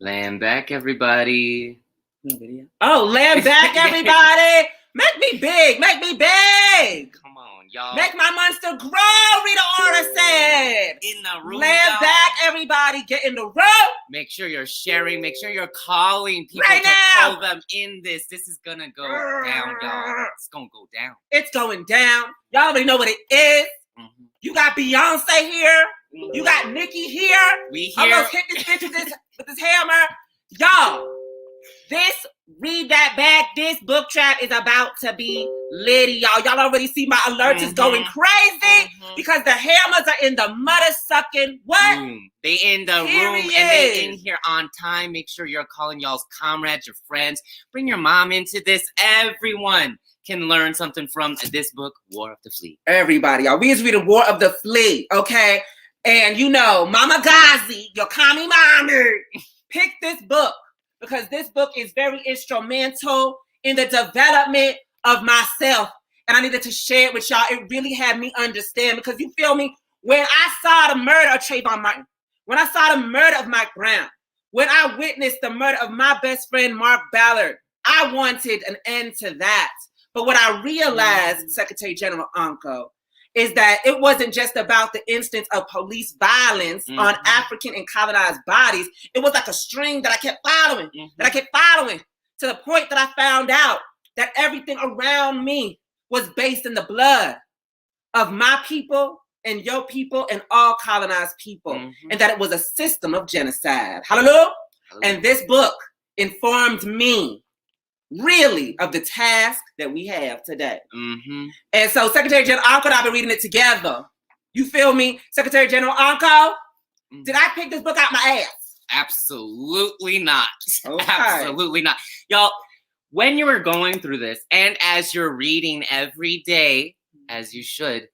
Land back, everybody. Oh, land back, everybody. Make me big. Make me big. Come on, y'all. Make my monster grow, Rita Ora said. In the room, land back, everybody. Get in the room. Make sure you're sharing. Make sure you're calling people right to now. pull them in this. This is going to go down, y'all. It's going to go down. It's going down. Y'all already know what it is. Mm-hmm. You got Beyonce here. Mm-hmm. You got Nicki here. We here. Almost hit this bitch with this hammer. Y'all, this Read That Back, this book trap is about to be litty, y'all. Y'all already see my alerts is going crazy because the hammers are in the mother-sucking what? They in the room and they in here on time. Make sure you're calling y'all's comrades, your friends. Bring your mom into this. Everyone can learn something from this book, War of the Flea. Everybody, y'all. We is reading War of the Flea, okay? And you know, Mama Ghazi, your commie mommy, pick this book because this book is very instrumental in the development of myself. And I needed to share it with y'all. It really had me understand because you feel me? When I saw the murder of Trayvon Martin, when I saw the murder of Mike Brown, when I witnessed the murder of my best friend, Mark Ballard, I wanted an end to that. But what I realized, Secretary General Anko, is that it wasn't just about the instance of police violence on African and colonized bodies. It was like a string that I kept following, to the point that I found out that everything around me was based in the blood of my people and your people and all colonized people, and that it was a system of genocide. Hallelujah. And this book informed me really of the task that we have today. And so Secretary General Anko and I have been reading it together. You feel me? Secretary General Anko, did I pick this book out my ass? Absolutely not. Okay. Absolutely not. Y'all, when you were going through this, and as you're reading every day, as you should,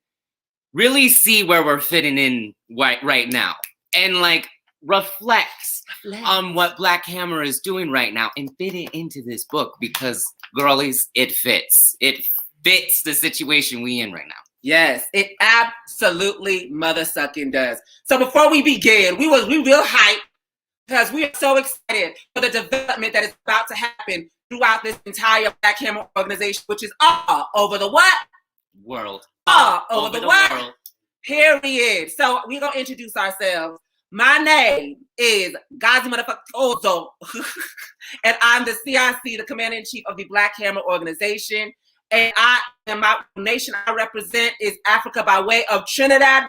really see where we're fitting in right now. And like, reflects on what Black Hammer is doing right now and fit it into this book because, girlies, it fits. It fits the situation we in right now. Yes, it absolutely mother-sucking does. So before we begin, we real hyped because we are so excited for the development that is about to happen throughout this entire Black Hammer organization, which is all over the what? World. All over the what? World. Period. So we're going to introduce ourselves. My name is Ghazi Motherfucker Ozo, and I'm the CIC, the Commander-in-Chief of the Black Hammer Organization. And my nation I represent is Africa by way of Trinidad.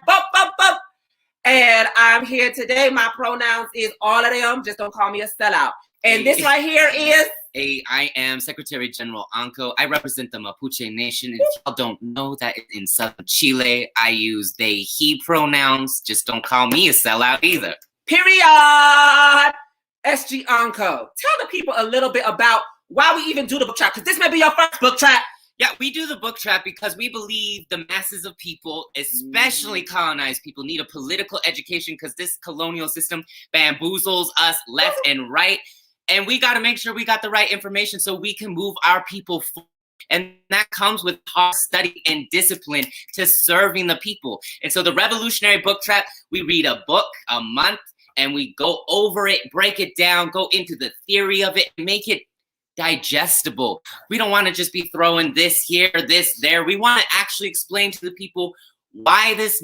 And I'm here today. My pronouns is all of them. Just don't call me a sellout. And this right here is... I am Secretary General Anko. I represent the Mapuche Nation. If y'all don't know that in southern Chile, I use they, he pronouns. Just don't call me a sellout either. Period. SG Anko, tell the people a little bit about why we even do the book trap, because this may be your first book trap. Yeah, we do the book trap because we believe the masses of people, especially colonized people, need a political education because this colonial system bamboozles us left and right. And we got to make sure we got the right information so we can move our people forward. And that comes with hard study and discipline to serving the people. And so the Revolutionary Book Trap, we read a book a month and we go over it, break it down, go into the theory of it, make it digestible. We don't want to just be throwing this here, this there. We want to actually explain to the people why this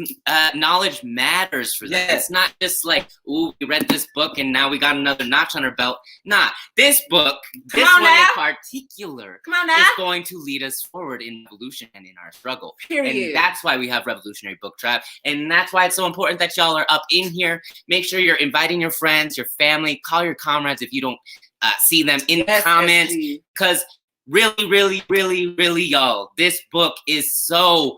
knowledge matters for them. Yes. It's not just like, ooh, we read this book and now we got another notch on our belt. Nah, this book, this one in particular, is going to lead us forward in evolution and in our struggle. Period. And that's why we have Revolutionary Book Trap. And that's why it's so important that y'all are up in here. Make sure you're inviting your friends, your family, call your comrades if you don't see them in the comments. Because really, really, really, really, y'all, this book is so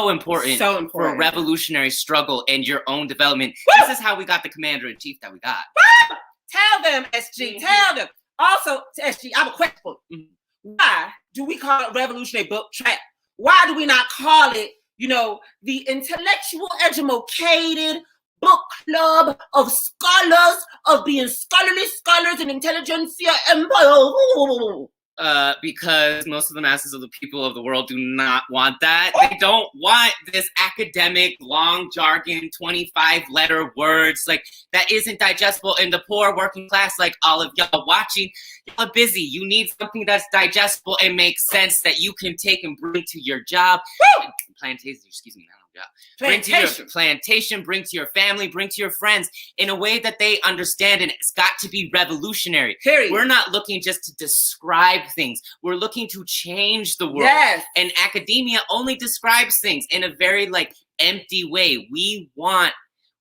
important for revolutionary struggle and your own development. Woo! This is how we got the Commander-in-Chief that we got. Woo! Tell them, SG. Tell them. Also, to SG, I have a question for you. Why do we call it Revolutionary Book Trap? Why do we not call it, the intellectual, educated book club of scholars, of being scholarly scholars and intelligentsia empire? Because most of the masses of the people of the world do not want that. They don't want this academic, long jargon, 25-letter words, like, that isn't digestible. And the poor working class, like all of y'all watching, y'all are busy. You need something that's digestible and makes sense that you can take and bring to your job. Plantation, excuse me, not job. Bring to your plantation, bring to your family, bring to your friends in a way that they understand, and it's got to be revolutionary. Period. We're not looking just to describe things. We're looking to change the world. Yes. And academia only describes things in a very like empty way. We want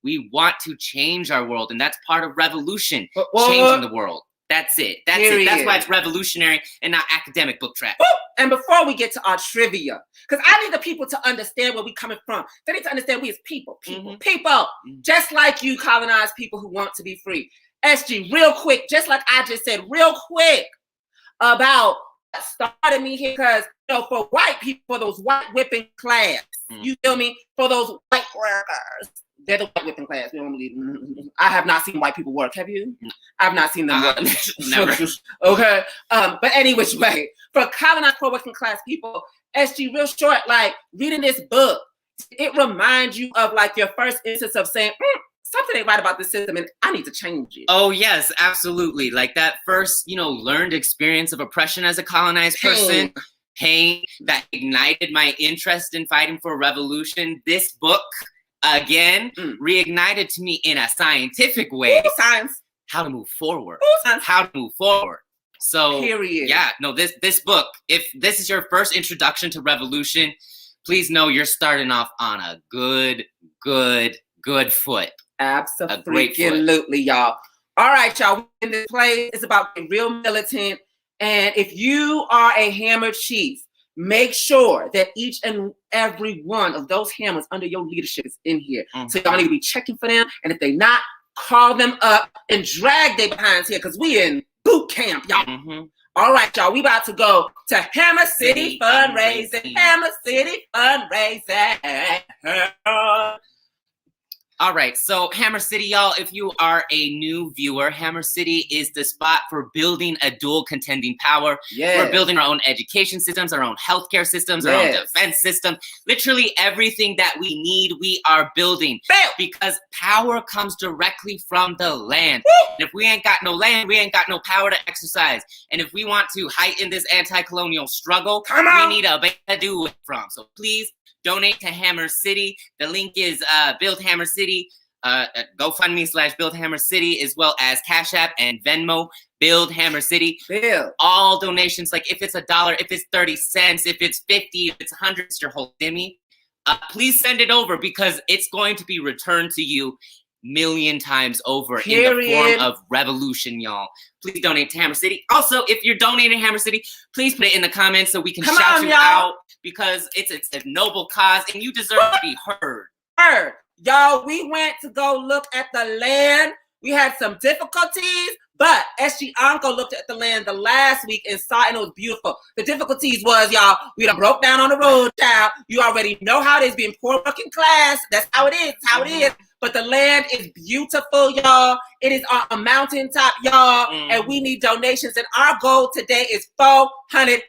to change our world, and that's part of revolution, changing the world. That's it. That's it. That's why it's revolutionary and not academic book trap. And before we get to our trivia, because I need the people to understand where we're coming from. They need to understand we as people, just like you colonized people who want to be free. SG, real quick, just like I just said, real quick about what started me here, because for white people, for those white whipping class, you feel me? For those white workers. They're the white whipping class. We don't believe. I have not seen white people work. Have you? I've not seen them work. Never. Okay. But any which way, for colonized poor working class people, SG, real short, like reading this book, it reminds you of like your first instance of saying, something ain't right about this system and I need to change it. Oh, yes, absolutely. Like that first, learned experience of oppression as a colonized person. Pain that ignited my interest in fighting for revolution. This book, again, reignited to me in a scientific way. Science. How to move forward. How to move forward. So, yeah, no, this book, if this is your first introduction to revolution, please know you're starting off on a good foot. Absolutely, y'all. All right, y'all. In this place, it's about being real militant. And if you are a hammer chief, make sure that each and every one of those hammers under your leadership is in here. So y'all need to be checking for them. And if they not, call them up and drag their behinds here, because we in boot camp, y'all. All right, y'all. We about to go to Hammer City Fundraising. Hammer City Fundraising. All right, so Hammer City, y'all, if you are a new viewer, Hammer City is the spot for building a dual contending power. We're building our own education systems, our own healthcare systems, our own defense system. Literally everything that we need, we are building. Because power comes directly from the land. And if we ain't got no land, we ain't got no power to exercise. And if we want to heighten this anti-colonial struggle, we need a base to do it from. So please, donate to Hammer City. The link is Build Hammer City, GoFundMe/Build Hammer City, as well as Cash App and Venmo, Build Hammer City. All donations, like if it's $1, if it's 30 cents, if it's 50, if it's 100, it's your whole Jimmy. Please send it over, because it's going to be returned to you million times over in the form of revolution, y'all. Please donate to Hammer City. Also, if you're donating to Hammer City, please put it in the comments so we can shout you out, because it's a noble cause and you deserve to be heard. Y'all, we went to go look at the land. We had some difficulties, but SG Uncle looked at the land the last week and saw it, and it was beautiful. The difficulties was, y'all, we done broke down on the road, child. You already know how it is being poor working class. That's how it is. It's how it is. But the land is beautiful, y'all. It is on a mountaintop, y'all. And we need donations. And our goal today is $400.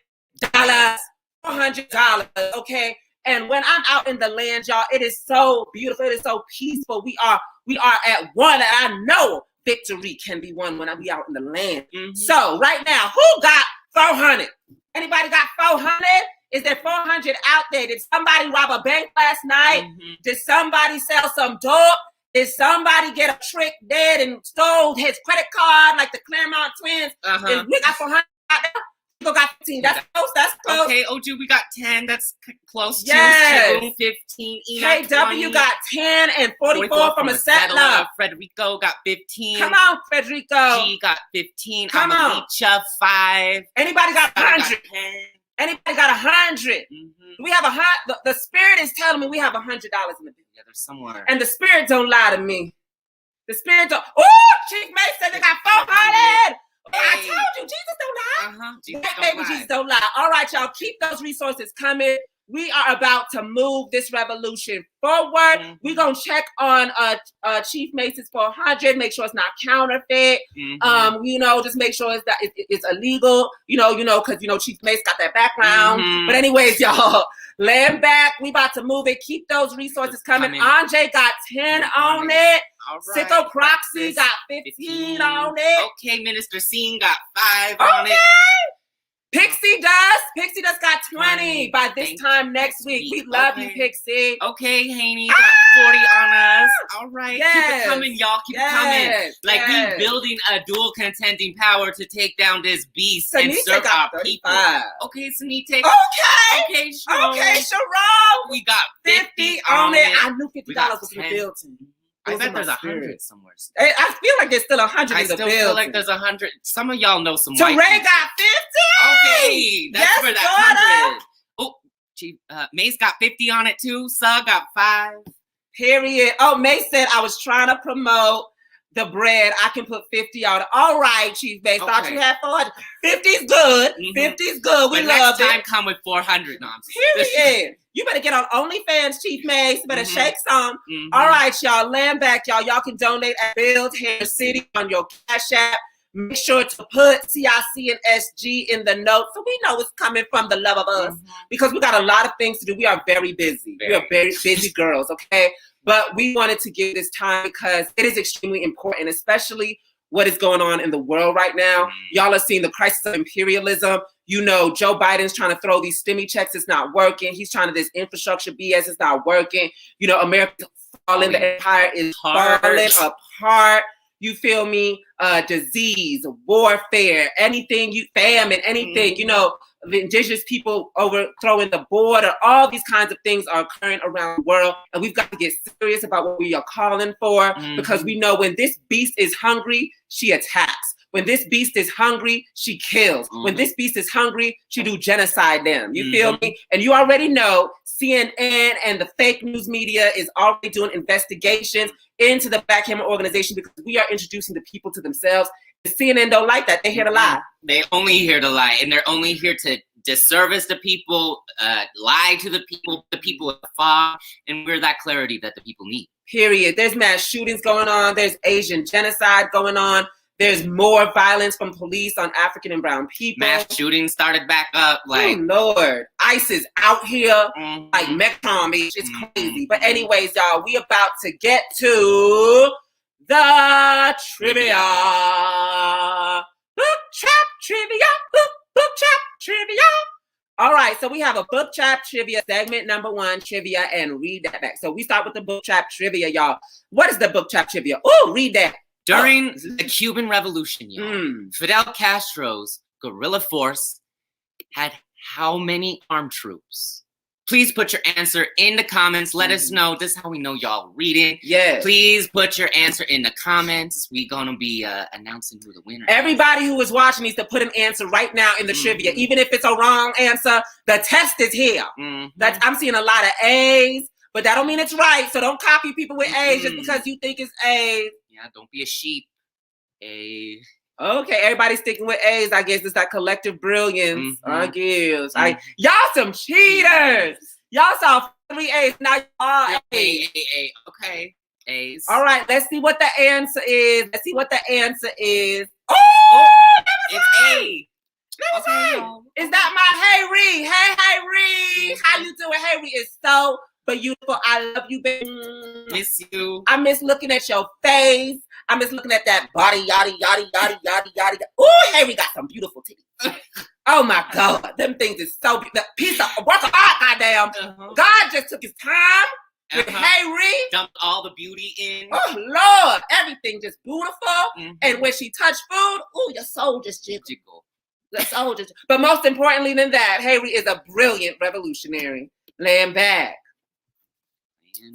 $400, okay? And when I'm out in the land, y'all, it is so beautiful. It is so peaceful. We are at one, and I know victory can be won when we out in the land. So right now, who got 400? Anybody got 400? Is there 400 out there? Did somebody rob a bank last night? Did somebody sell some dope? Did somebody get a trick dead and stole his credit card like the Claremont twins? We got 400 out there. People got 15. That's close. That's close. Okay, OG, we got 10. That's close. Yes. 15. KW got 10 and 44 from a settler. Frederico got 15. Come on, Frederico. G got 15. Come on. Alicia, 5. Anybody got 100? Anybody got 100? We have the spirit is telling me we have $100 in the business. Yeah, there's somewhere. And the spirit don't lie to me. The spirit don't. Oh, Chief May said they got 400. I told you, Jesus don't lie. Jesus Jesus don't lie. All right, y'all, keep those resources coming. we are about to move this revolution forward. Mhm. We're gonna check on Chief Mace's 400, make sure it's not counterfeit. Mhm. Just make sure it's illegal. Because Chief Mace got that background. Mhm. But anyways, y'all, land back. We about to move it. Keep those resources coming. Andre got 10 on it. All right. Sicko Proxy got 15 on it. Okay, Minister Scene got 5 on it. Pixie Dust got 20 by this time next week. We love you, Pixie. Okay, Haney got 40 on us. All right. Keep it coming, y'all. Keep it coming. Like we building a dual contending power to take down this beast and serve our people. Okay, Sanite. Okay, Sharon. We got 50 on it. I knew $50 was in the building. I bet there's 100 somewhere. I feel like there's still 100 in the building. I still feel like there's 100. Some of y'all know some white Ray got 50! Okay, that's where that 100. Oh, Chief, Mace got 50 on it too. Sug got 5. Period. Oh, Mace said I was trying to promote the bread. I can put 50 on it. All right, Chief Mace. Thought you had 400. 50's good. 50's good. We love it. Next time come with 400. No, I'm Period. You better get on OnlyFans, Chief Mace. You better shake some. All right, y'all. Land back, y'all. Y'all can donate at Build Hair City on your Cash App. Make sure to put CIC and SG in the notes so we know it's coming from the love of us. Because we got a lot of things to do. We are very busy. We are very busy girls, okay? But we wanted to give this time because it is extremely important, especially what is going on in the world right now. Y'all are seeing the crisis of imperialism. Joe Biden's trying to throw these stimmy checks. It's not working. He's trying to this infrastructure BS. It's not working. America's falling. The empire is falling apart. You feel me? Disease, warfare, anything, famine, anything, the indigenous people overthrowing the border, all these kinds of things are occurring around the world. And we've got to get serious about what we are calling for because we know when this beast is hungry, she attacks. When this beast is hungry, she kills. When this beast is hungry, she do genocide them. You feel me? And you already know CNN and the fake news media is already doing investigations into the Backhammer organization because we are introducing the people to themselves. The CNN don't like that. They're here to lie. They only here to lie, and they're only here to disservice the people, lie to the people at the far, and we're that clarity that the people need. Period. There's mass shootings going on. There's Asian genocide going on. There's more violence from police on African and brown people. Mass shootings started back up. Oh, Lord. ICE is out here like Metcom. It's crazy. But anyways, y'all, we about to get to the trivia. Book Trap Trivia. Book Trap Trivia. All right, so we have a Book Trap Trivia segment number 1, trivia, and read that back. So we start with the Book Trap Trivia, y'all. What is the Book Trap Trivia? Oh, read that. During the Cuban Revolution, Fidel Castro's guerrilla force had how many armed troops? Please put your answer in the comments. Let us know. This is how we know y'all reading. Yes. Please put your answer in the comments. We're going to be announcing who the winner is. Everybody who is watching needs to put an answer right now in the trivia. Even if it's a wrong answer, the test is here. I'm seeing a lot of A's, but that don't mean it's right. So don't copy people with A's just because you think it's A's. Yeah, don't be a sheep. A. Okay, everybody's sticking with A's. I guess it's that collective brilliance. I guess. Y'all some cheaters. Y'all saw 3 A's. Now y'all A's. A. Okay. A's. All right, let's see what the answer is. Oh, it's A. That was right. Is that my Hey Ree? Hey Ree. How you doing? Hey Ree is so beautiful. I love you, baby. Miss you. I miss looking at your face. I miss looking at that body, yada. Ooh, hey, we got some beautiful titties. Oh my God, them things is so the piece of work of art, goddamn. God just took his time with Hey Ree. Dumped all the beauty in. Oh Lord, everything just beautiful. And when she touched food, ooh, your soul just jiggle. The soul just. But most importantly than that, Hey Ree is a brilliant revolutionary. Laying back.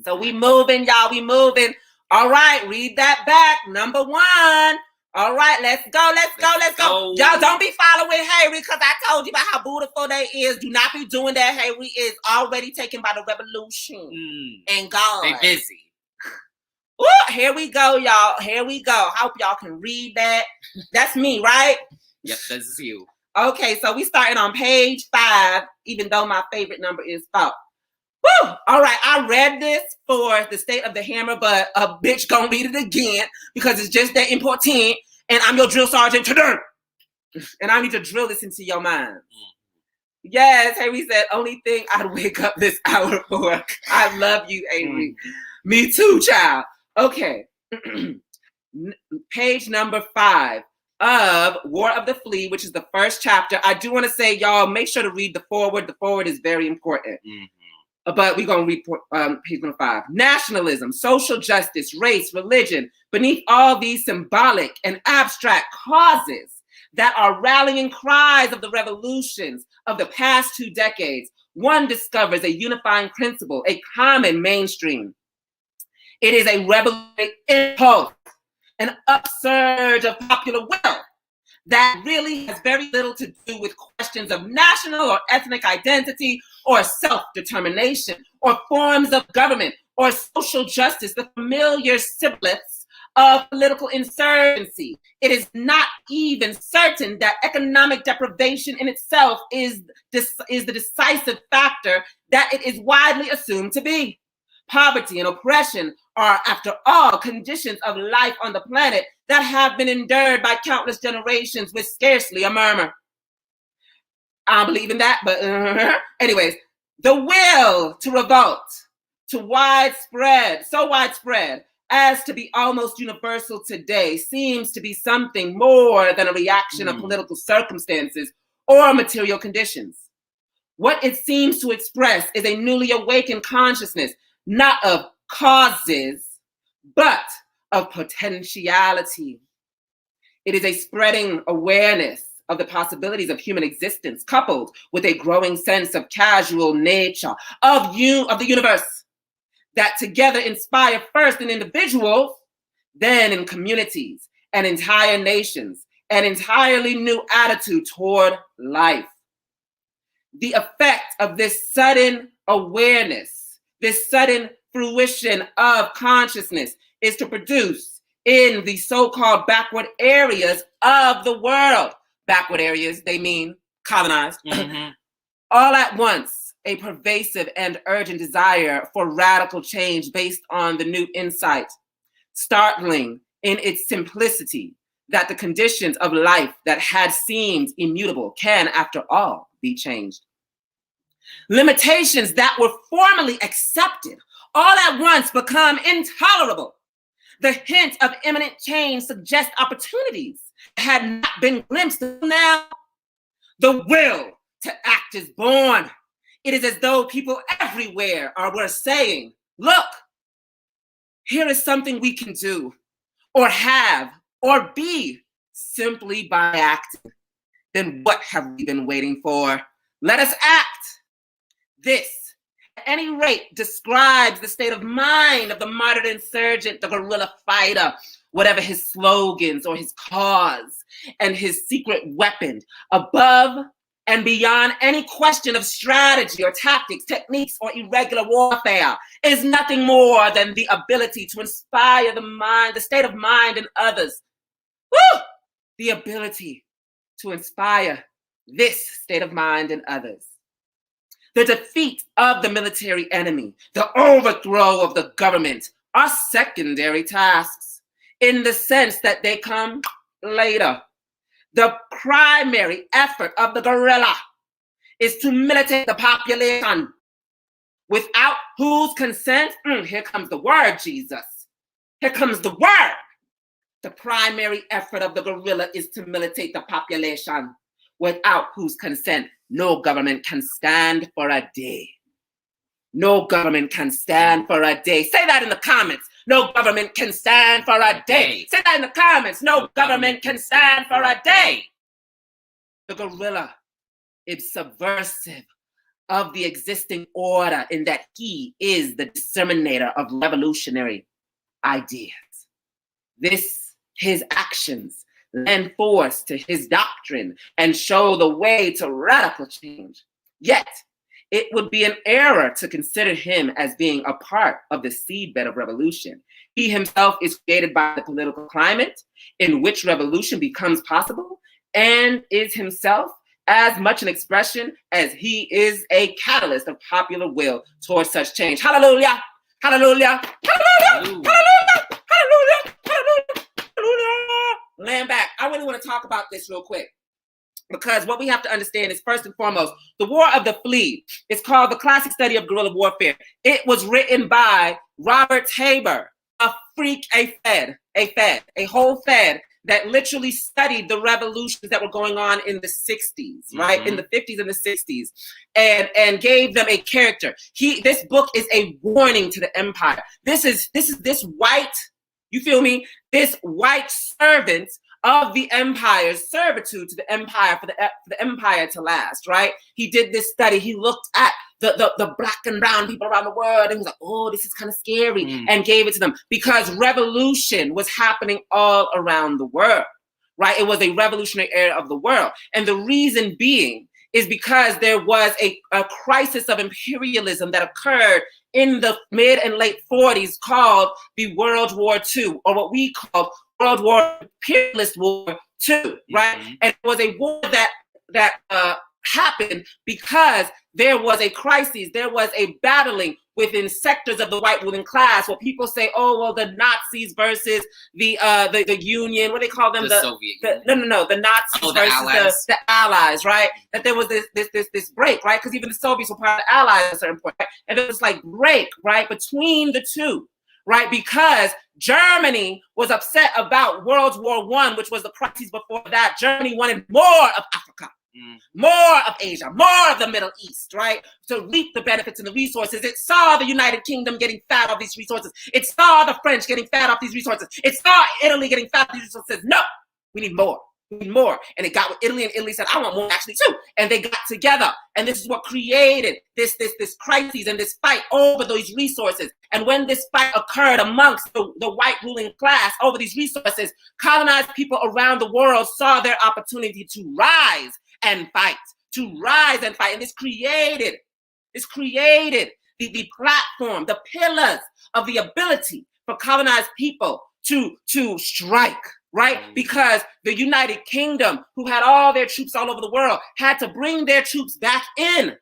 So we moving, y'all. We moving. All right, read that back. Number 1. All right, let's go. Y'all don't be following Hey Ree because I told you about how beautiful they is. Do not be doing that. Hey Ree is already taken by the revolution and gone. They busy. Ooh, here we go, y'all. Here we go. Hope y'all can read that. That's me, right? Yep, that's you. Okay, so we starting on page 5, even though my favorite number is 4. Woo! All right, I read this for the State of the Hammer, but a bitch gonna read it again because it's just that important. And I'm your drill sergeant today. And I need to drill this into your mind. Yes, Avery said, only thing I'd wake up this hour for. I love you, Avery. Me too, child. Okay. Page number 5 of War of the Flea, which is the first chapter. I do want to say, y'all, make sure to read the foreword. The foreword is very important. But we're going to read page number 5. Nationalism, social justice, race, religion, beneath all these symbolic and abstract causes that are rallying cries of the revolutions of the past 2 decades, one discovers a unifying principle, a common mainstream. It is a revolutionary impulse, an upsurge of popular will that really has very little to do with questions of national or ethnic identity or self-determination or forms of government or social justice, the familiar siblings of political insurgency. It is not even certain that economic deprivation in itself is the decisive factor that it is widely assumed to be. Poverty and oppression are, after all, conditions of life on the planet that have been endured by countless generations with scarcely a murmur. I don't believe in that, but anyways, the will to revolt, so widespread as to be almost universal today, seems to be something more than a reaction of political circumstances or material conditions. What it seems to express is a newly awakened consciousness, not of causes, but of potentiality. It is a spreading awareness of the possibilities of human existence, coupled with a growing sense of casual nature of the universe, that together inspire first in individuals, then in communities and entire nations, an entirely new attitude toward life. The effect of this sudden awareness, this sudden fruition of consciousness, is to produce in the so-called backward areas of the world. Backward areas, they mean colonized. All at once, a pervasive and urgent desire for radical change based on the new insight, startling in its simplicity, that the conditions of life that had seemed immutable can, after all, be changed. Limitations that were formerly accepted all at once become intolerable. The hint of imminent change suggests opportunities that had not been glimpsed until now. The will to act is born. It is as though people everywhere were saying, look, here is something we can do, or have, or be, simply by acting. Then what have we been waiting for? Let us act. This, at any rate, describes the state of mind of the martyred insurgent, the guerrilla fighter, whatever his slogans or his cause and his secret weapon, above and beyond any question of strategy or tactics, techniques, or irregular warfare, is nothing more than the ability to inspire the mind, the state of mind in others. Woo! The ability to inspire this state of mind in others. The defeat of the military enemy, the overthrow of the government are secondary tasks in the sense that they come later. The primary effort of the guerrilla is to militate the population, without whose consent, here comes the word, Jesus. Here comes the word. The primary effort of the guerrilla is to militate the population, without whose consent no government can stand for a day. No government can stand for a day. Say that in the comments. No government can stand for a day. Say that in the comments. No government can stand for a day. The guerrilla is subversive of the existing order in that he is the disseminator of revolutionary ideas. His actions lend force to his doctrine and show the way to radical change. Yet, it would be an error to consider him as being a part of the seedbed of revolution. He himself is created by the political climate in which revolution becomes possible, and is himself as much an expression as he is a catalyst of popular will towards such change. Hallelujah! Hallelujah! Hallelujah! Hallelujah! Hallelujah! Hallelujah! Hallelujah! Land back. I really want to talk about this real quick. Because what we have to understand is, first and foremost, the War of the Flea is called the classic study of guerrilla warfare. It was written by Robert Tabor, a whole fed that literally studied the revolutions that were going on in the 60s, right? In the 50s and the 60s, and gave them a character. This book is a warning to the empire. This white, you feel me? This white servant of the empire's servitude to the empire for the empire to last, right? He did this study. He looked at the black and brown people around the world and he was like, oh, this is kind of scary, and gave it to them because revolution was happening all around the world, right? It was a revolutionary era of the world. And the reason being is because there was a crisis of imperialism that occurred in the mid and late 40s called the World War II, or what we call World War Imperialist War II, right? And it was a war that happened because there was a crisis, there was a battling within sectors of the white ruling class where people say, oh, well, the Nazis versus the Union, what do they call them? The Soviet Union. No, the Nazis versus the Allies, right? That there was this break, right? Because even the Soviets were part of the Allies at a certain point, right? And there was like break, right, between the two, right? Because Germany was upset about World War I, which was the crisis before that. Germany wanted more of Africa, more of Asia, more of the Middle East, right? To reap the benefits and the resources. It saw the United Kingdom getting fat off these resources. It saw the French getting fat off these resources. It saw Italy getting fat off these resources. No, we need more. We need more. And it got with Italy, and Italy said, I want more actually too. And they got together. And this is what created this crisis and this fight over those resources. And when this fight occurred amongst the white ruling class over these resources, colonized people around the world saw their opportunity to rise and fight, And this created the platform, the pillars of the ability for colonized people to strike, right? Because the United Kingdom, who had all their troops all over the world, had to bring their troops back in,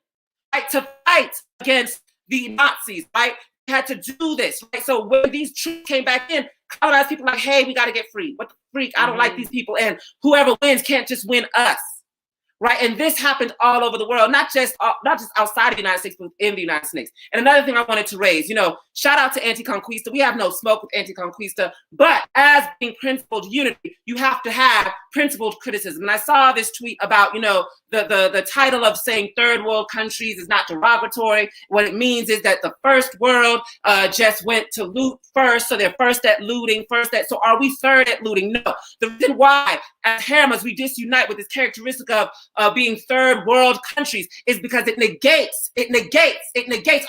right, to fight against the Nazis, right? They had to do this, right? So when these troops came back in, colonized people were like, hey, we got to get free. What the freak? I don't like these people. And whoever wins can't just win us. Right, and this happened all over the world, not just outside of the United States, but in the United States. And another thing I wanted to raise, shout out to Anti-Conquista. We have no smoke with Anti-Conquista, but as being principled unity, you have to have principled criticism. And I saw this tweet about, the title of saying third world countries is not derogatory. What it means is that the first world just went to loot first, so they're first at looting, so are we third at looting? No. The reason why, as Haramas, we disunite with this characteristic of being third world countries is because it negates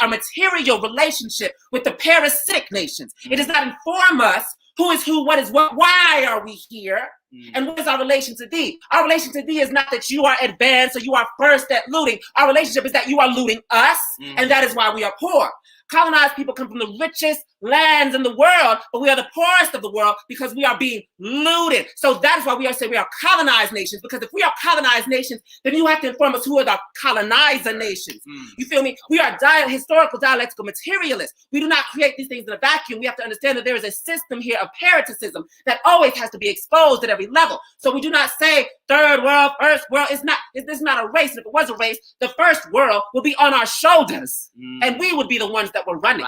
our material relationship with the parasitic nations. It does not inform us who is who, what is what, why are we here, and what is our relation to thee? Our relation to thee is not that you are advanced or you are first at looting. Our relationship is that you are looting us, and that is why we are poor. Colonized people come from the richest lands in the world, but we are the poorest of the world because we are being looted. So that is why we are saying we are colonized nations, because if we are colonized nations, then you have to inform us who are the colonizer nations. You feel me? We are historical dialectical materialists. We do not create these things in a vacuum. We have to understand that there is a system here of parasitism that always has to be exposed at every level. So we do not say third world, first world. This is not a race. And if it was a race, the first world will be on our shoulders, and we would be the ones that were running.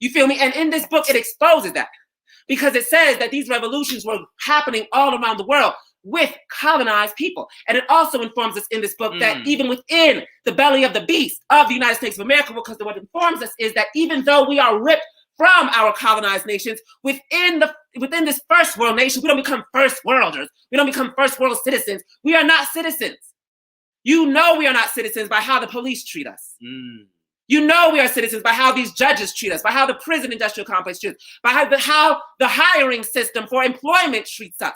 You feel me? And in this book, it exposes that, because it says that these revolutions were happening all around the world with colonized people. And it also informs us in this book that even within the belly of the beast of the United States of America, because what informs us is that even though we are ripped from our colonized nations, within this first world nation, we don't become first worlders. We don't become first world citizens. We are not citizens. We are not citizens by how the police treat us. We are citizens by how these judges treat us, by how the prison industrial complex treats us, by how the hiring system for employment treats us.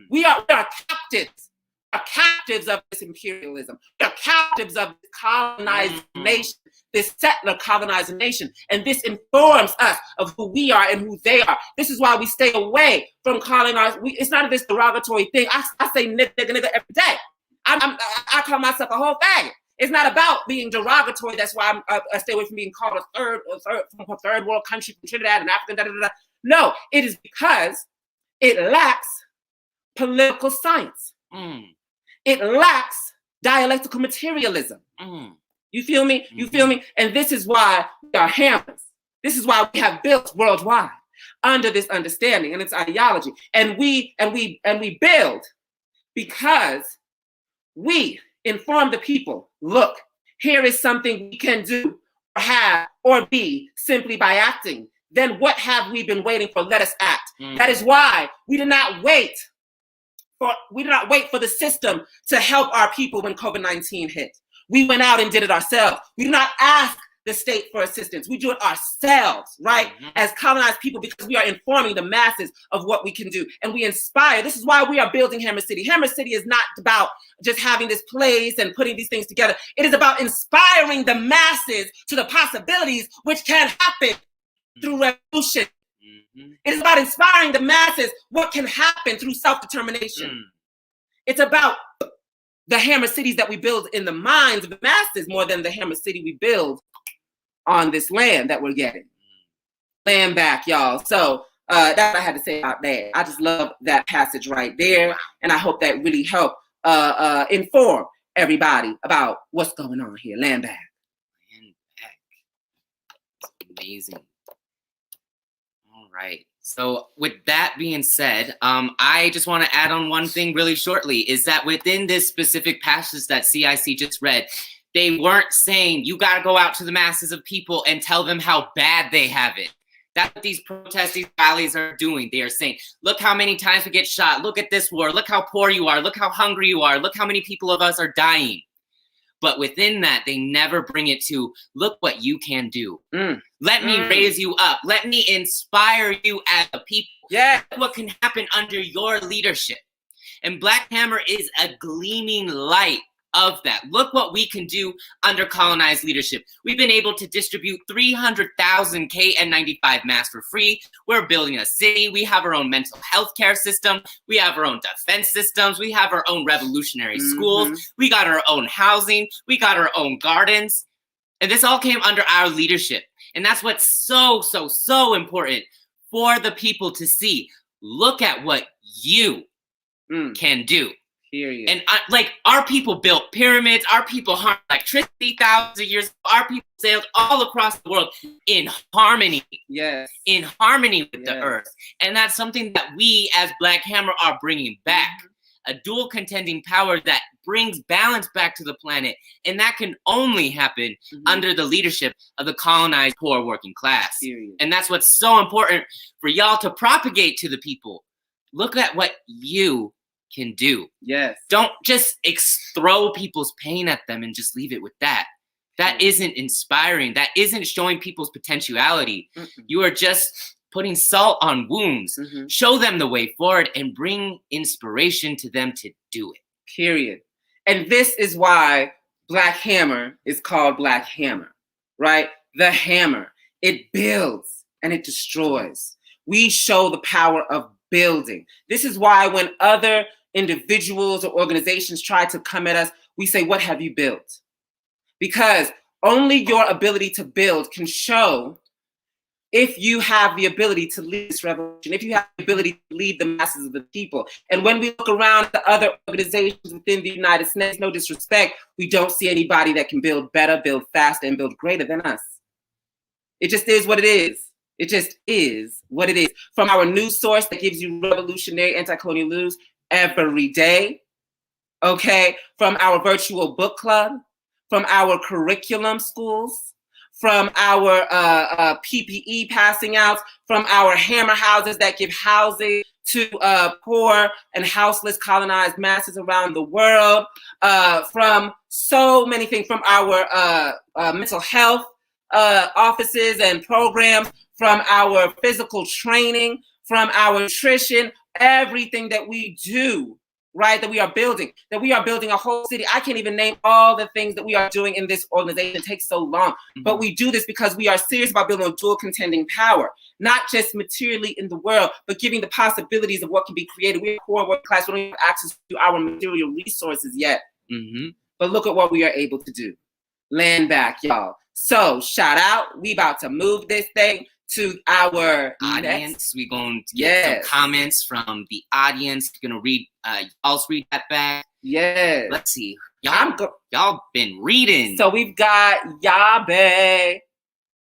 We are captives. We are captives of this imperialism. We are captives of this colonized nation, this settler colonized nation. And this informs us of who we are and who they are. This is why we stay away from calling it's not this derogatory thing. I say nigga every day. I call myself a whole faggot. It's not about being derogatory. That's why I stay away from being called from a third world country, from Trinidad and Africa. Da, da, da, da. No, it is because it lacks political science. It lacks dialectical materialism. You feel me? You feel me? And this is why we are hammers. This is why we have built worldwide under this understanding and its ideology. And we build because we inform the people, look, here is something we can do, or have, or be simply by acting. Then what have we been waiting for? Let us act. That is why we did not wait for the system to help our people when COVID-19 hit. We went out and did it ourselves. We did not ask the state for assistance. We do it ourselves, right? As colonized people, because we are informing the masses of what we can do. And we inspire. This is why we are building Hammer City. Hammer City is not about just having this place and putting these things together. It is about inspiring the masses to the possibilities which can happen through revolution. It is about inspiring the masses what can happen through self-determination. It's about the Hammer Cities that we build in the minds of the masses more than the Hammer City we build on this land that we're getting. Land back, y'all. So that's what I had to say about that. I just love that passage right there. And I hope that really helped inform everybody about what's going on here. Land back. Land back. That's amazing. All right. So with that being said, I just want to add on one thing really shortly, is that within this specific passage that CIC just read, they weren't saying you got to go out to the masses of people and tell them how bad they have it. That's what these protests, these rallies are doing. They are saying, look how many times we get shot. Look at this war. Look how poor you are. Look how hungry you are. Look how many people of us are dying. But within that, they never bring it to, look what you can do. Let me raise you up. Let me inspire you as a people. Yeah. What can happen under your leadership. And Black Hammer is a gleaming light of that. Look what we can do under colonized leadership. We've been able to distribute 300,000 KN95 masks for free. We're building a city. We have our own mental health care system. We have our own defense systems. We have our own revolutionary schools. We got our own housing. We got our own gardens. And this all came under our leadership. And that's what's so, so, so important for the people to see. Look at what you can do. Period. And like our people built pyramids, our people harnessed electricity thousands of years, our people sailed all across the world in harmony. Yes. In harmony with the earth. And that's something that we as Black Hammer are bringing back. A dual contending power that brings balance back to the planet. And that can only happen under the leadership of the colonized poor working class. Period. And that's what's so important for y'all to propagate to the people. Look at what you can do. Yes. Don't just throw people's pain at them and just leave it with that. That isn't inspiring. That isn't showing people's potentiality. You are just putting salt on wounds. Show them the way forward and bring inspiration to them to do it. Period. And this is why Black Hammer is called Black Hammer, right? The hammer. It builds and it destroys. We show the power of building. This is why when other individuals or organizations try to come at us, we say, what have you built? Because only your ability to build can show if you have the ability to lead this revolution, if you have the ability to lead the masses of the people. And when we look around at the other organizations within the United States, no disrespect, we don't see anybody that can build better, build faster, and build greater than us. It just is what it is. It just is what it is. From our news source that gives you revolutionary anti-colonial news every day, okay? From our virtual book club, from our curriculum schools, from our PPE passing outs, from our hammer houses that give housing to poor and houseless colonized masses around the world, from so many things, from our mental health offices and programs, from our physical training, from our nutrition, everything that we do, right, that we are building a whole city. I can't even name all the things that we are doing in this organization. It takes so long. But we do this because we are serious about building a dual contending power, not just materially in the world, but giving the possibilities of what can be created. We're poor working class. We don't have access to our material resources yet. Mm-hmm. But look at what we are able to do. Land back, y'all. So shout out. We about to move this thing to our audience. We're going to get some comments from the audience. We're going to read, y'all's read that back. Yes. Let's see. Y'all been reading. So we've got Yabe.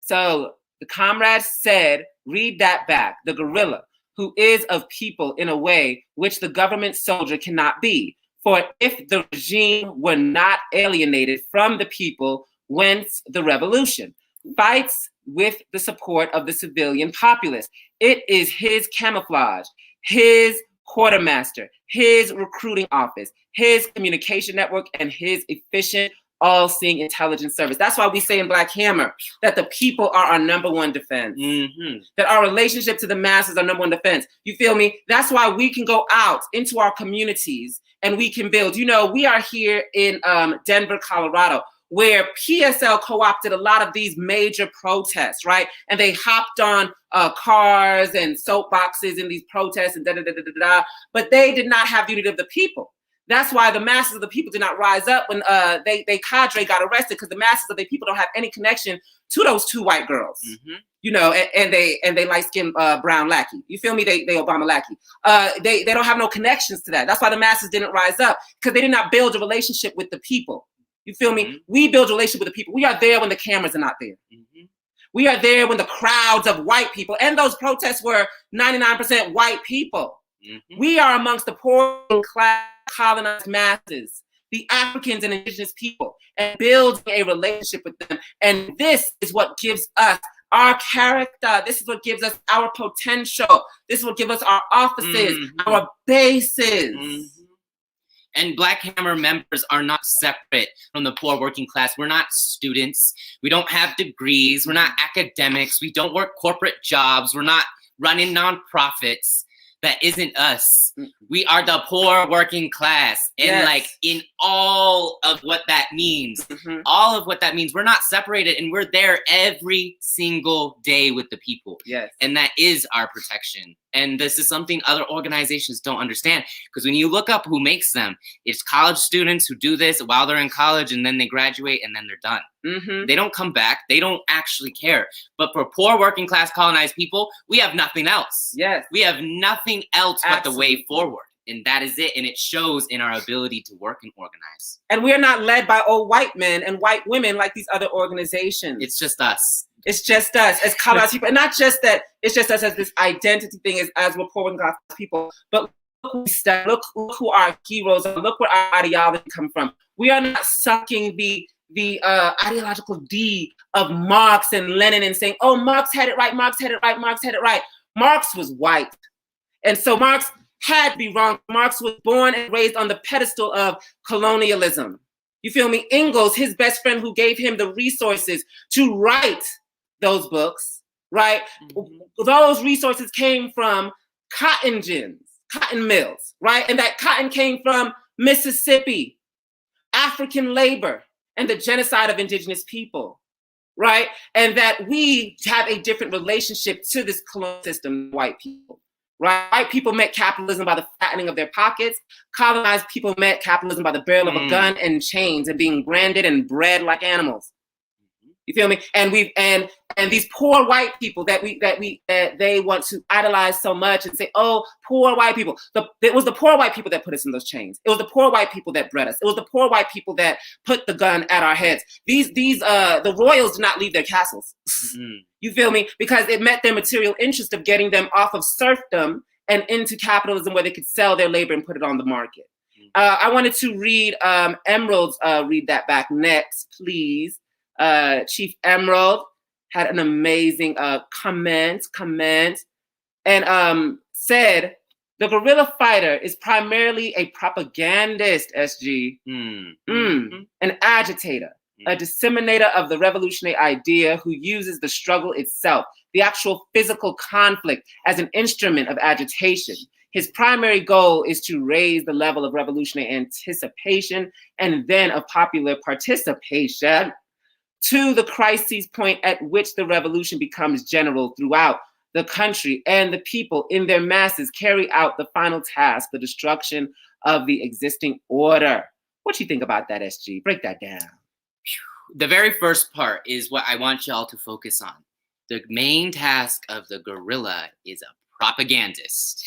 So the comrade said, read that back. The gorilla, who is of people in a way which the government soldier cannot be. For if the regime were not alienated from the people, whence the revolution fights with the support of the civilian populace. It is his camouflage, his quartermaster, his recruiting office, his communication network, and his efficient all-seeing intelligence service. That's why we say in Black Hammer that the people are our number one defense. Mm-hmm. That our relationship to the masses are number one defense. You feel me? That's why we can go out into our communities and we can build. You know, we are here in Denver, Colorado, where PSL co-opted a lot of these major protests, right? And they hopped on cars and soapboxes in these protests and da-da-da-da-da-da, but they did not have the unity of the people. That's why the masses of the people did not rise up when they cadre got arrested, because the masses of the people don't have any connection to those two white girls, mm-hmm. you know, and they light-skinned brown lackey. You feel me? They Obama lackey. They don't have no connections to that. That's why the masses didn't rise up, because they did not build a relationship with the people. You feel me? Mm-hmm. We build a relationship with the people. We are there when the cameras are not there. Mm-hmm. We are there when the crowds of white people, and those protests were 99% white people. Mm-hmm. We are amongst the poor class colonized masses, the Africans and indigenous people, and building a relationship with them. And this is what gives us our character. This is what gives us our potential. This is what gives us our offices, mm-hmm. our bases. Mm-hmm. And Black Hammer members are not separate from the poor working class. We're not students. We don't have degrees. We're not academics. We don't work corporate jobs. We're not running nonprofits. That isn't us. We are the poor working class. And Yes. like in all of what that means, Mm-hmm. all of what that means, we're not separated, and we're there every single day with the people. Yes. And that is our protection. And this is something other organizations don't understand, because when you look up who makes them, it's college students who do this while they're in college, and then they graduate and then they're done. Mm-hmm. They don't come back. They don't actually care. But for poor working class colonized people, we have nothing else. Yes. We have nothing else but the Absolutely. way forward. And that is it. And it shows in our ability to work and organize. And we are not led by old white men and white women like these other organizations. It's just us. It's just us as colonized people. And not just that, it's just us as this identity thing as we're poor and class people. But look who our heroes are. Look where our ideology come from. We are not sucking the ideological D of Marx and Lenin and saying, oh, Marx had it right, Marx had it right, Marx had it right. Marx was white. And so Marx had to be wrong. Marx was born and raised on the pedestal of colonialism. You feel me? Engels, his best friend who gave him the resources to write those books, right? Mm-hmm. Those resources came from cotton gins, cotton mills, right? And that cotton came from Mississippi, African labor, and the genocide of indigenous people, right? And that we have a different relationship to this colonial system, white people, right? White people met capitalism by the fattening of their pockets. Colonized people met capitalism by the barrel of a gun and chains and being branded and bred like animals. You feel me? And these poor white people that they want to idolize so much and say, oh, poor white people. It was the poor white people that put us in those chains. It was the poor white people that bred us. It was the poor white people that put the gun at our heads. The royals did not leave their castles. Mm-hmm. You feel me? Because it met their material interest of getting them off of serfdom and into capitalism where they could sell their labor and put it on the market. I wanted to read Emerald's read that back next, please. Chief Emerald had an amazing comment and said the guerrilla fighter is primarily a propagandist, SG, an agitator, a disseminator of the revolutionary idea who uses the struggle itself, the actual physical conflict, as an instrument of agitation. His primary goal is to raise the level of revolutionary anticipation and then of popular participation to the crisis point at which the revolution becomes general throughout the country and the people in their masses carry out the final task, the destruction of the existing order. What you think about that, SG? Break that down. The very first part is what I want y'all to focus on. The main task of the guerrilla is a propagandist.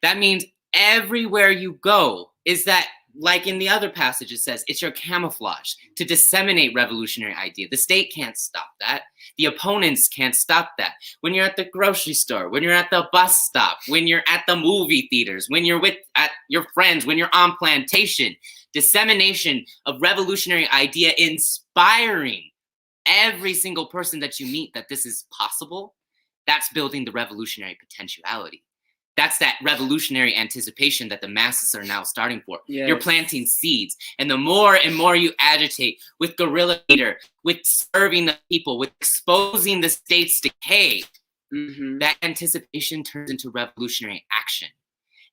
That means everywhere you go is that, like in the other passage, it says it's your camouflage to disseminate revolutionary idea. The state can't stop that. The opponents can't stop that. When you're at the grocery store, when you're at the bus stop, when you're at the movie theaters, when you're at your friends, when you're on plantation, dissemination of revolutionary idea, inspiring every single person that you meet that this is possible, that's building the revolutionary potentiality. That's that revolutionary anticipation that the masses are now starting for. Yes. You're planting seeds. And the more and more you agitate with guerrilla leader, with serving the people, with exposing the state's decay, that anticipation turns into revolutionary action.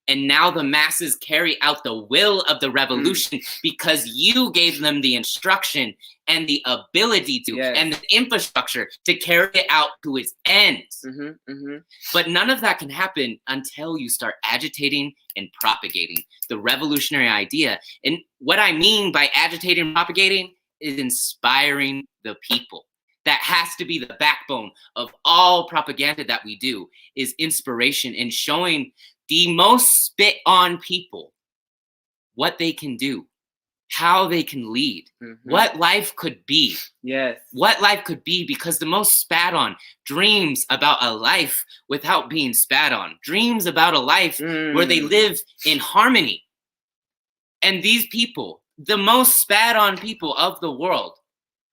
And now the masses carry out the will of the revolution because you gave them the instruction and the ability to, and the infrastructure to carry it out to its ends. But none of that can happen until you start agitating and propagating the revolutionary idea. And what I mean by agitating and propagating is inspiring the people. That has to be the backbone of all propaganda that we do, is inspiration and showing the most spit on people what they can do, how they can lead, what life could be. Yes. What life could be, because the most spat on dreams about a life without being spat on, dreams about a life where they live in harmony. And these people, the most spat on people of the world,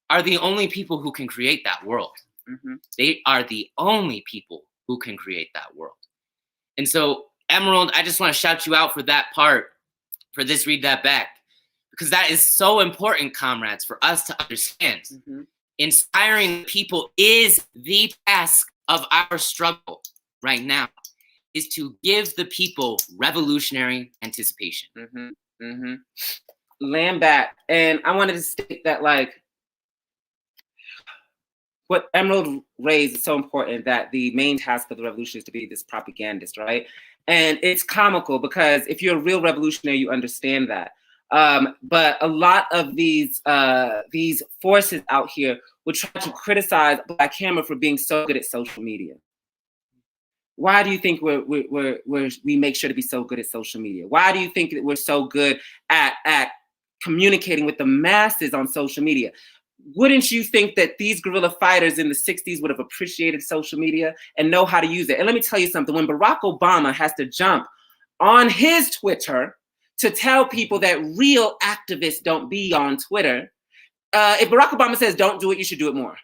are the only people who can create that world. They are the only people who can create that world. And so, Emerald, I just want to shout you out for that part, for this Read That Back, because that is so important, comrades, for us to understand. Inspiring people is the task of our struggle right now, is to give the people revolutionary anticipation. Land back. And I wanted to state that, like, what Emerald raised is so important, that the main task of the revolution is to be this propagandist, right? And it's comical because if you're a real revolutionary, you understand that. But a lot of these forces out here would try to criticize Black Hammer for being so good at social media. Why do you think we make sure to be so good at social media? Why do you think that we're so good at communicating with the masses on social media? Wouldn't you think that these guerrilla fighters in the 60s would have appreciated social media and know how to use it? And let me tell you something, when Barack Obama has to jump on his Twitter to tell people that real activists don't be on Twitter, if Barack Obama says don't do it, you should do it more.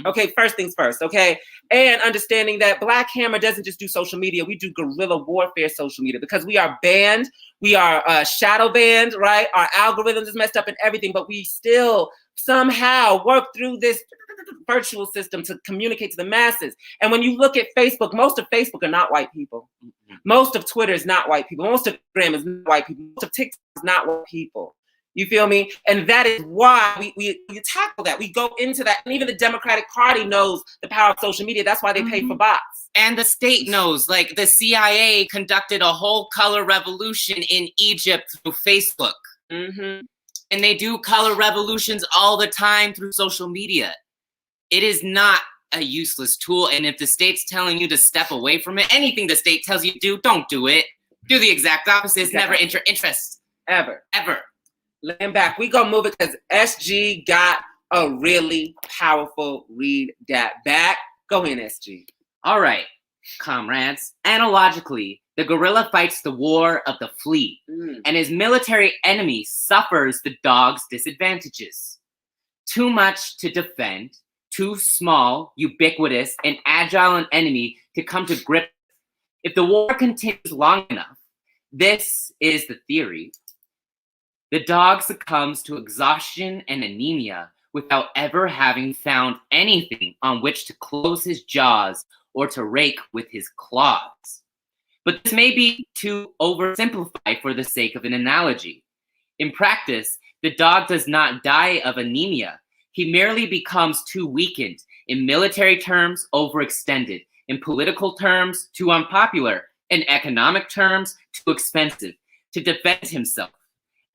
Okay, first things first, okay? And understanding that Black Hammer doesn't just do social media, we do guerrilla warfare social media, because we are banned, we are shadow banned, right? Our algorithms is messed up and everything, but we still somehow work through this virtual system to communicate to the masses. And when you look at Facebook, most of Facebook are not white people. Most of Twitter is not white people. Most of Instagram is not white people. Most of TikTok is not white people. You feel me? And that is why we tackle that. We go into that. And even the Democratic Party knows the power of social media. That's why they pay for bots. And the state knows, like the CIA conducted a whole color revolution in Egypt through Facebook. And they do color revolutions all the time through social media. It is not a useless tool. And if the state's telling you to step away from it, anything the state tells you to do, don't do it. Do the exact opposite. It's never in your interest. Ever. Ever. Land back. We gonna move it because SG got a really powerful Read That Back. Go ahead, SG. All right, comrades. Analogically, the guerrilla fights the war of the flea, and his military enemy suffers the dog's disadvantages. Too much to defend, too small, ubiquitous, and agile an enemy to come to grip. If the war continues long enough, this is the theory, the dog succumbs to exhaustion and anemia without ever having found anything on which to close his jaws or to rake with his claws. But this may be too oversimplified for the sake of an analogy. In practice, the dog does not die of anemia. He merely becomes too weakened, in military terms, overextended, in political terms, too unpopular, in economic terms, too expensive, to defend himself.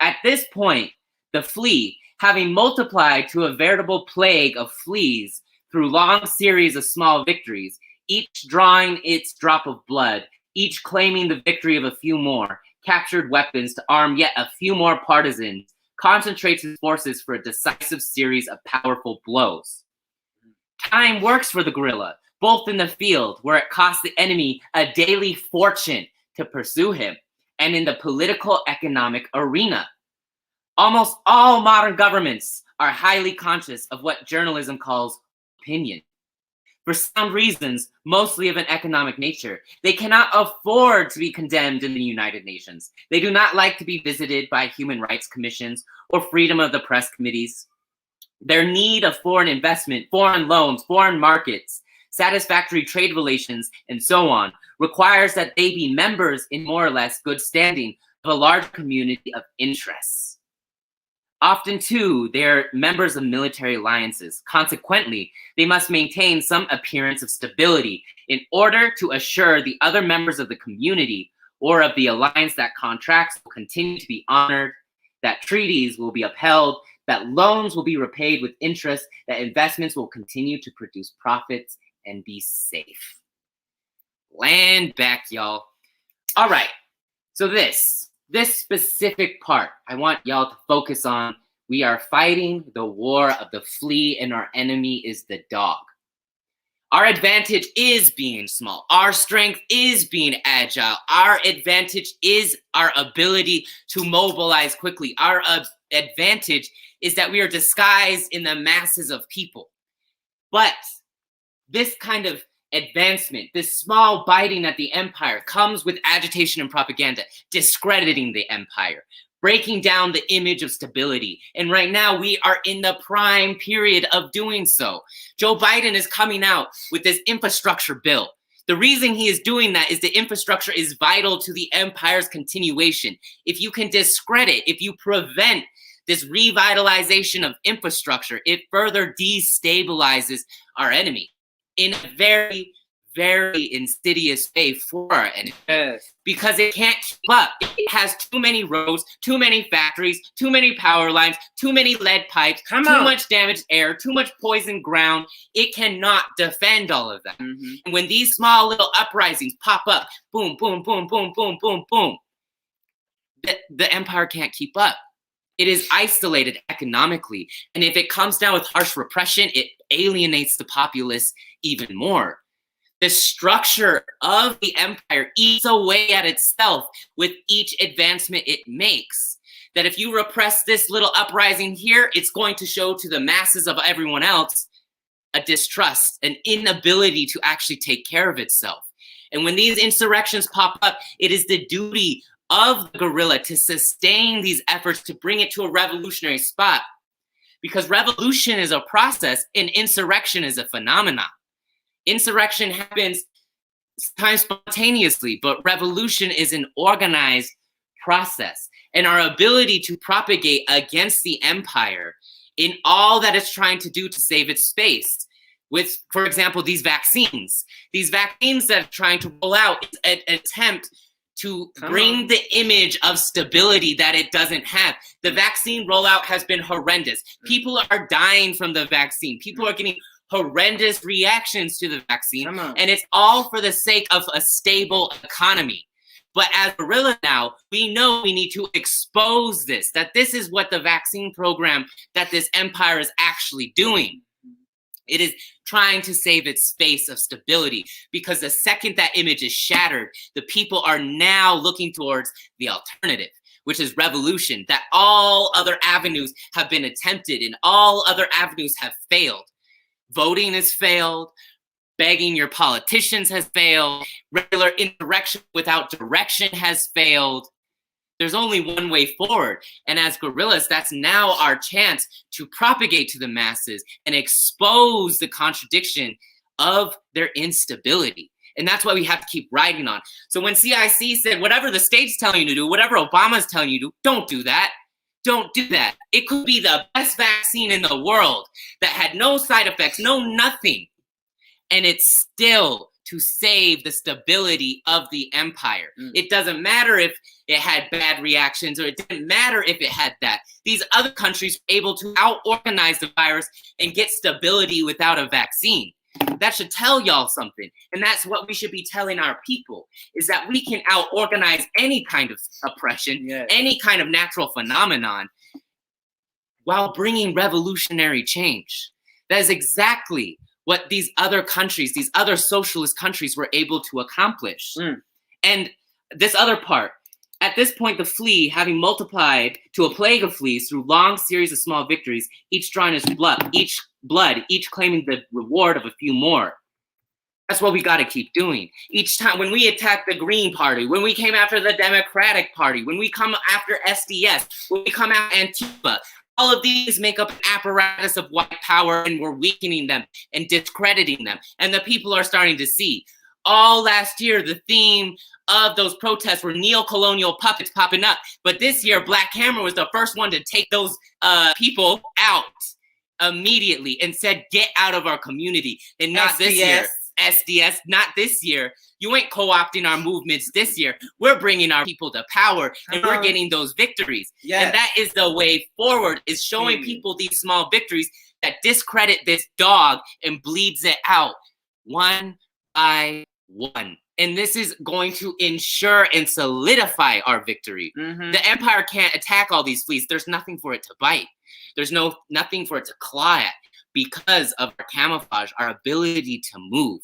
At this point, The flea, having multiplied to a veritable plague of fleas through long series of small victories, each drawing its drop of blood, each claiming the victory of a few more, captured weapons to arm yet a few more partisans, concentrates his forces for a decisive series of powerful blows. Time works for the guerrilla, both in the field, where it costs the enemy a daily fortune to pursue him, and in the political economic arena. Almost all modern governments are highly conscious of what journalism calls opinion. For sound reasons, mostly of an economic nature, they cannot afford to be condemned in the United Nations. They do not like to be visited by human rights commissions or freedom of the press committees. Their need of foreign investment, foreign loans, foreign markets, satisfactory trade relations, and so on, requires that they be members in more or less good standing of a large community of interests. Often, too, they are members of military alliances. Consequently, they must maintain some appearance of stability in order to assure the other members of the community or of the alliance that contracts will continue to be honored, that treaties will be upheld, that loans will be repaid with interest, that investments will continue to produce profits and be safe. Land back, y'all. All right, so this specific part, I want y'all to focus on. We are fighting the war of the flea, and our enemy is the dog. Our advantage is being small. Our strength is being agile. Our advantage is our ability to mobilize quickly. Our advantage is that we are disguised in the masses of people. But this kind of advancement, this small biting at the empire, comes with agitation and propaganda, discrediting the empire, breaking down the image of stability. And right now we are in the prime period of doing so. Joe Biden is coming out with this infrastructure bill. The reason he is doing that is the infrastructure is vital to the empire's continuation. If you can discredit, if you prevent this revitalization of infrastructure, it further destabilizes our enemy in a very, very insidious way for our enemy. Yes. Because it can't keep up. It has too many roads, too many factories, too many power lines, too many lead pipes, too much damaged air, too much poisoned ground. It cannot defend all of that. Mm-hmm. And when these small little uprisings pop up, boom, boom, boom, boom, boom, boom, boom, the empire can't keep up. It is isolated economically. And if it comes down with harsh repression, it alienates the populace even more. The structure of the empire eats away at itself with each advancement it makes. That if you repress this little uprising here, it's going to show to the masses of everyone else a distrust, an inability to actually take care of itself. And when these insurrections pop up, it is the duty of the guerrilla to sustain these efforts to bring it to a revolutionary spot. Because revolution is a process and insurrection is a phenomenon. Insurrection happens sometimes spontaneously, but revolution is an organized process. And our ability to propagate against the empire in all that it's trying to do to save its space. With, for example, these vaccines. These vaccines that are trying to roll out is an attempt to bring the image of stability that it doesn't have. The vaccine rollout has been horrendous. People are dying from the vaccine. People are getting horrendous reactions to the vaccine. And it's all for the sake of a stable economy. But as guerrilla now, we know we need to expose this, that this is what the vaccine program that this empire is actually doing. It is trying to save its space of stability, because the second that image is shattered, the people are now looking towards the alternative, which is revolution, that all other avenues have been attempted and all other avenues have failed. Voting has failed. Begging your politicians has failed. Regular insurrection without direction has failed. There's only one way forward. And as guerrillas, that's now our chance to propagate to the masses and expose the contradiction of their instability. And that's why we have to keep writing on. So when CIC said, whatever the state's telling you to do, whatever Obama's telling you to do, don't do that. Don't do that. It could be the best vaccine in the world that had no side effects, no nothing. And it's still to save the stability of the empire. It doesn't matter if it had bad reactions, or it didn't matter if it had that. These other countries were able to out-organize the virus and get stability without a vaccine. That should tell y'all something. And that's what we should be telling our people, is that we can out-organize any kind of oppression, any kind of natural phenomenon, while bringing revolutionary change. That is exactly what these other countries, these other socialist countries were able to accomplish. And this other part, at this point, the flea, having multiplied to a plague of fleas through long series of small victories, each drawing his blood, each claiming the reward of a few more. That's what we got to keep doing. Each time, when we attack the Green Party, when we came after the Democratic Party, when we come after SDS, when we come after Antifa, all of these make up an apparatus of white power, and we're weakening them and discrediting them. And the people are starting to see. All last year, the theme of those protests were neo-colonial puppets popping up. But this year, Black Hammer was the first one to take those people out immediately and said, get out of our community. And not SDS. This year. SDS, not this year. You ain't co-opting our movements this year. We're bringing our people to power, and we're getting those victories. And that is the way forward, is showing people these small victories that discredit this dog and bleeds it out one by one. And this is going to ensure and solidify our victory. The empire can't attack all these fleas. There's nothing for it to bite. There's nothing for it to claw at, because of our camouflage, our ability to move.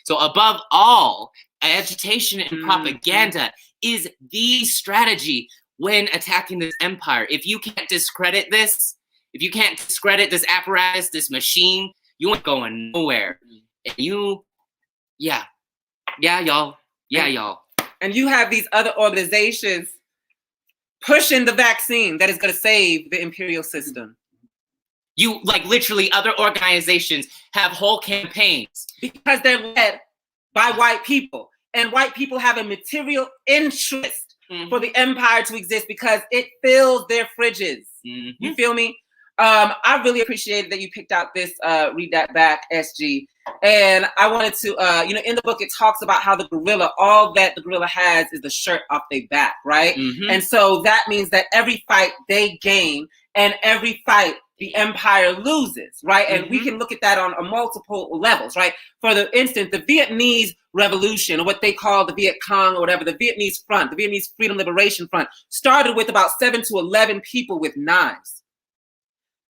So above all, agitation and propaganda is the strategy when attacking this empire. If you can't discredit this, if you can't discredit this apparatus, this machine, you ain't going nowhere. And y'all. And you have these other organizations pushing the vaccine that is going to save the imperial system. You, like, literally, other organizations have whole campaigns. Because they're led by white people. And white people have a material interest for the empire to exist because it fills their fridges. You feel me? I really appreciated that you picked out this Read That Back, SG. And I wanted to, in the book, it talks about how the gorilla, all that the gorilla has is the shirt off their back, right? And so that means that every fight they gain and every fight the empire loses, right? And we can look at that on multiple levels, right? For the instance, the Vietnamese Revolution, or what they call the Viet Cong or whatever, the Vietnamese Front, the Vietnamese Freedom Liberation Front, started with about 7 to 11 people with knives.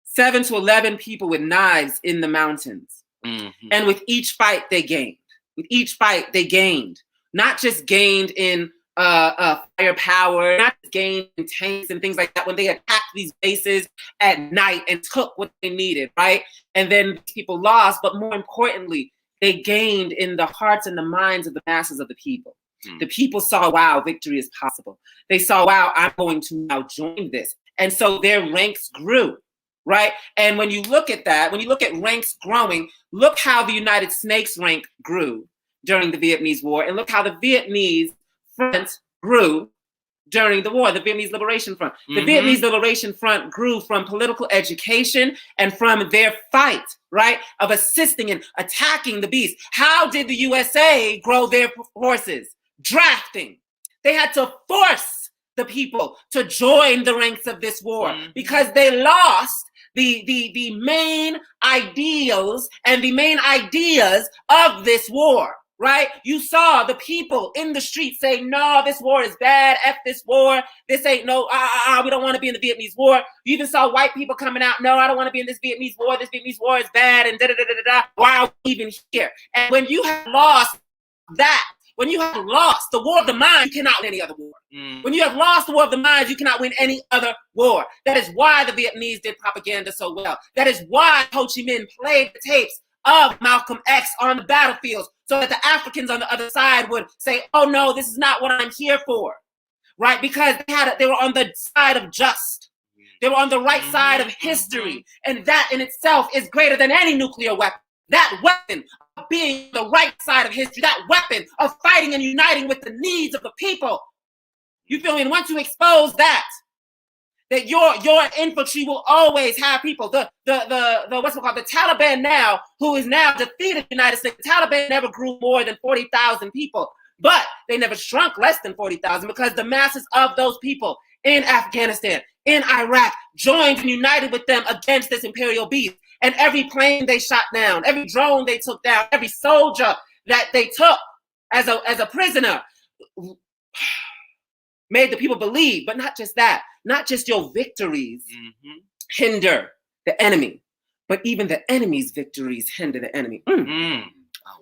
7 to 11 people with knives in the mountains. And with each fight they gained. With each fight they gained. Not just gained in firepower, not just gained in tanks and things like that, when they attacked these bases at night and took what they needed, right? And then people lost, but more importantly, they gained in the hearts and the minds of the masses of the people. The people saw, wow, victory is possible. They saw, wow, I'm going to now join this. And so their ranks grew, right? And when you look at that, when you look at ranks growing, look how the United Snakes rank grew during the Vietnamese War, and look how the Vietnamese Front grew during the war, the Vietnamese Liberation Front. The Vietnamese Liberation Front grew from political education and from their fight, right, of assisting and attacking the beast. How did the USA grow their forces? Drafting. They had to force the people to join the ranks of this war because they lost the main ideals and the main ideas of this war. Right? You saw the people in the streets say, no, this war is bad. F this war. This ain't no, we don't want to be in the Vietnamese war. You even saw white people coming out, no, I don't want to be in this Vietnamese war. This Vietnamese war is bad, and da-da-da-da-da. Why are we even here? And when you have lost that, when you have lost the war of the mind, you cannot win any other war. When you have lost the war of the mind, you cannot win any other war. That is why the Vietnamese did propaganda so well. That is why Ho Chi Minh played the tapes of Malcolm X on the battlefields, so that the Africans on the other side would say, oh no, this is not what I'm here for, right? Because they were on the side of just. They were on the right side of history. And that in itself is greater than any nuclear weapon. That weapon of being the right side of history, that weapon of fighting and uniting with the needs of the people. You feel me? And once you expose that, that your infantry will always have people. The what's it called? The Taliban now, who is now defeated the United States. The Taliban never grew more than 40,000 people, but they never shrunk less than 40,000 because the masses of those people in Afghanistan, in Iraq, joined and united with them against this imperial beast. And every plane they shot down, every drone they took down, every soldier that they took as a prisoner made the people believe. But not just that, not just your victories hinder the enemy, but even the enemy's victories hinder the enemy.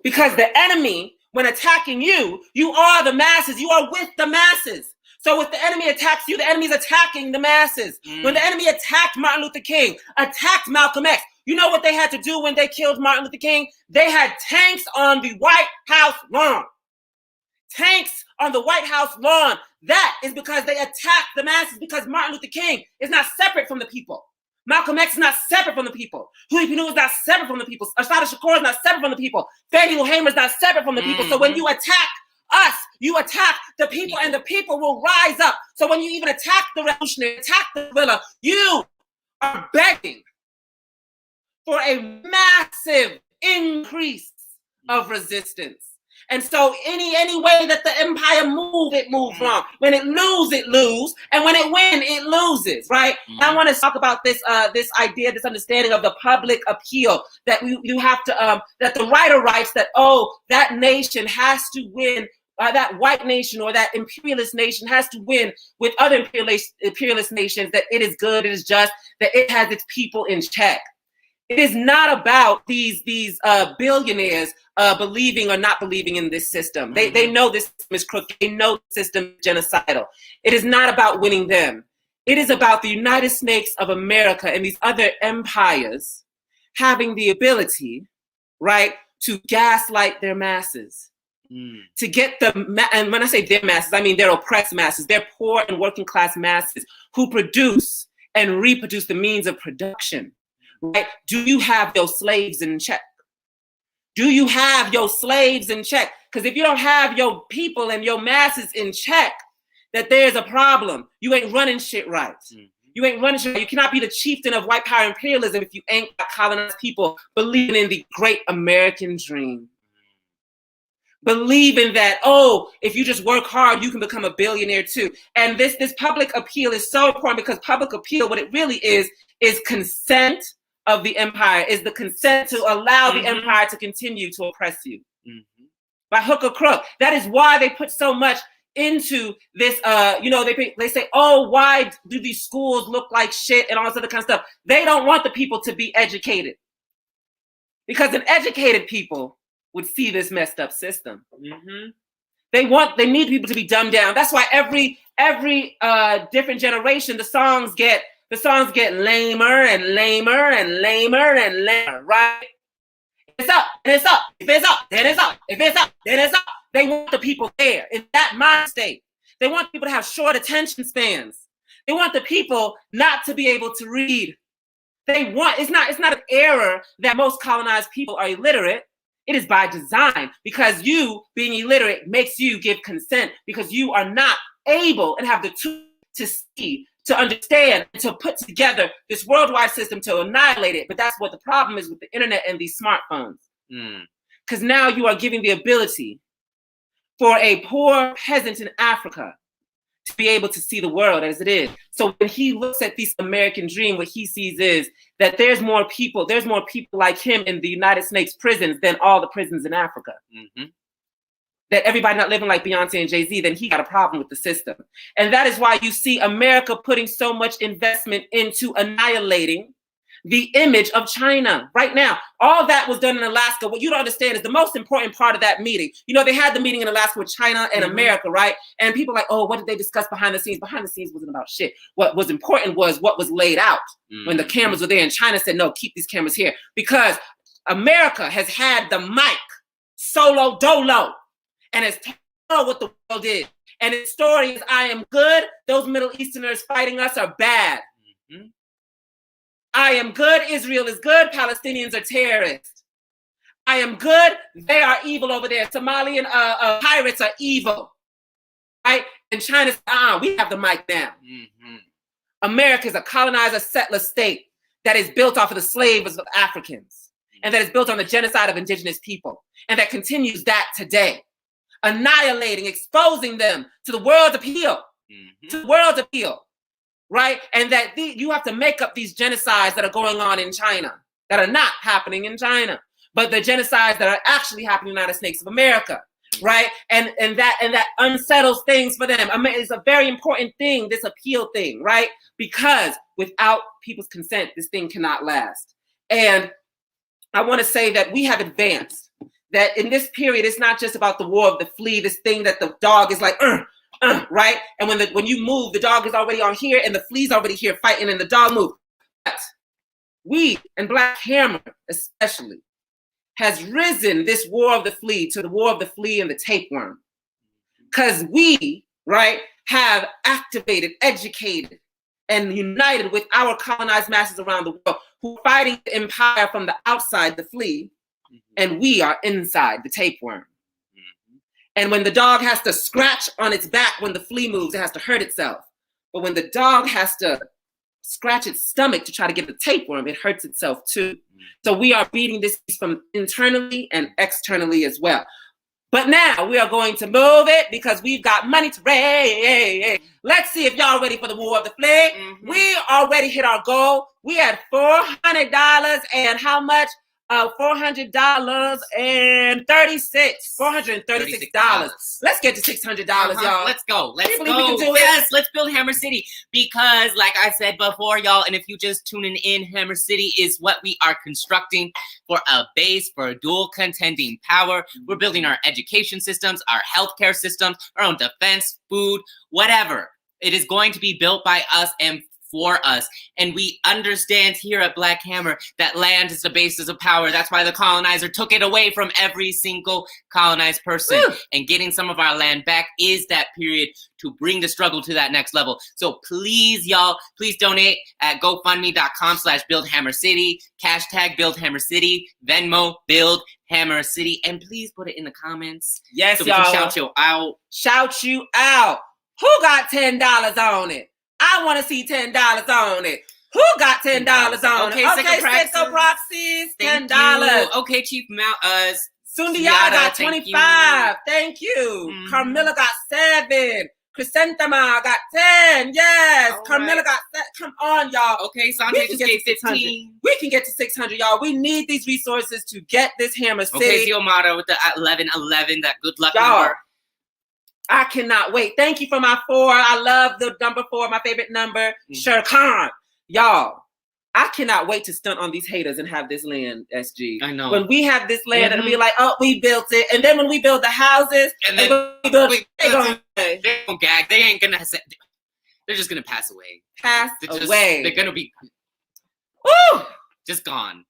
Because the enemy, when attacking you, you are the masses. You are with the masses. So if the enemy attacks you, the enemy's attacking the masses. When the enemy attacked Martin Luther King, attacked Malcolm X, you know what they had to do when they killed Martin Luther King? They had tanks on the White House lawn. Tanks on the White House lawn. That is because they attacked the masses, because Martin Luther King is not separate from the people. Malcolm X is not separate from the people. Huey P. Newton is not separate from the people. Assata Shakur is not separate from the people. Fannie Lou Hamer is not separate from the people. So when you attack us, you attack the people, and the people will rise up. So when you even attack the revolutionary, attack the guerrilla, you are begging for a massive increase of resistance. And so any way that the empire move, it moves wrong. When it lose, it lose. And when it win, it loses, right? I want to talk about this idea, this understanding of the public appeal, that you have to, that the writer writes that, that nation has to win, that white nation or that imperialist nation has to win with other imperialist nations, that it is good, it is just, that it has its people in check. It is not about these billionaires believing or not believing in this system. They know this system is crooked. They know the system is genocidal. It is not about winning them. It is about the United States of America and these other empires having the ability, right, to gaslight their masses. To get and when I say their masses, I mean their oppressed masses, their poor and working class masses who produce and reproduce the means of production. Right? Do you have your slaves in check? Do you have your slaves in check? Because if you don't have your people and your masses in check, that there's a problem. You ain't running shit right. You ain't running shit right. You cannot be the chieftain of white power imperialism if you ain't got colonized people believing in the great American dream. Believing that, if you just work hard, you can become a billionaire too. And this public appeal is so important, because public appeal, what it really is consent of the empire, is the consent to allow the empire to continue to oppress you by hook or crook. That is why they put so much into this. They say, why do these schools look like shit and all this other kind of stuff? They don't want the people to be educated, because an educated people would see this messed up system. They need people to be dumbed down. That's why every different generation, the songs get lamer and lamer and lamer and lamer, right? It's up, and it's up. If it's up, then it's up. If it's up, then it's up. They want the people there in that mind state. They want people to have short attention spans. They want the people not to be able to read. It's not an error that most colonized people are illiterate. It is by design, because you being illiterate makes you give consent, because you are not able and have the tools to see, to understand, and to put together this worldwide system to annihilate it. But that's what the problem is with the internet and these smartphones. Because now you are giving the ability for a poor peasant in Africa to be able to see the world as it is. So when he looks at this American dream, what he sees is that there's more people like him in the United States prisons than all the prisons in Africa. That everybody not living like Beyonce and Jay-Z, then he got a problem with the system. And that is why you see America putting so much investment into annihilating the image of China right now. All that was done in Alaska. What you don't understand is the most important part of that meeting. They had the meeting in Alaska with China and America, right? And people are like, what did they discuss behind the scenes? Behind the scenes wasn't about shit. What was important was what was laid out when the cameras were there. And China said, no, keep these cameras here. Because America has had the mic solo dolo and has told what the world is. And its story is, I am good. Those Middle Easterners fighting us are bad. I am good. Israel is good. Palestinians are terrorists. I am good. They are evil over there. Somalian pirates are evil. Right? And China says, we have the mic now. America is a colonizer settler state that is built off of the slaves of Africans, and that is built on the genocide of indigenous people, and that continues that today, annihilating, exposing them to the world's appeal, to the world's appeal, right? And that you have to make up these genocides that are going on in China, that are not happening in China, but the genocides that are actually happening in the United States of America, right? And that unsettles things for them. I mean, it's a very important thing, this appeal thing, right? Because without people's consent, this thing cannot last. And I want to say that we have advanced, that in this period, it's not just about the war of the flea, this thing that the dog is like, right? And when you move, the dog is already on here and the flea's already here fighting and the dog moves. But we, and Black Hammer especially, has risen this war of the flea to the war of the flea and the tapeworm. Because we, right, have activated, educated, and united with our colonized masses around the world who are fighting the empire from the outside, the flea, and we are inside the tapeworm. And when the dog has to scratch on its back when the flea moves, it has to hurt itself. But when the dog has to scratch its stomach to try to get the tapeworm, it hurts itself too. So we are beating this from internally and externally as well. But now we are going to move it because we've got money to raise. Let's see if y'all ready for the war of the flea. We already hit our goal. We had $400 and how much? $400 and $436. Let's get to $600, y'all. Let's go. Let's go. We can do it. Let's build Hammer City because, like I said before, y'all, and if you just tuning in, Hammer City is what we are constructing for a base for dual contending power. We're building our education systems, our healthcare systems, our own defense, food, whatever. It is going to be built by us and for us. And we understand here at Black Hammer that land is the basis of power. That's why the colonizer took it away from every single colonized person. And getting some of our land back is that period to bring the struggle to that next level. So please, y'all, please donate at GoFundMe.com/BuildHammerCity, hashtag BuildHammerCity, Venmo, Build Hammer City, and please put it in the comments. Yes, so we y'all. can shout you out. Shout you out. Who got $10 on it? I want to see $10 on it. Who got $10 on it? Okay, Sicko Proxies, $10. Okay, Chief Mount, Sundiata got 25. Thank you. Carmilla got 7. Chrysanthema got 10. Yes. All Carmilla got 7. Come on, y'all. Okay, Sanjay just gave 15. We can get to 600, y'all. We need these resources to get this Hammer City. Okay, Zio Mata with the 1111, that good luck y'all, number. I cannot wait. Thank you for my 4. I love the number 4, my favorite number. Sher Khan. Y'all, I cannot wait to stunt on these haters and have this land, SG. I know. When we have this land, it'll be like, oh, we built it. And then when we build the houses, and then they're going to gag. They ain't going to, they're just going to pass away. Away. They're going to be just gone.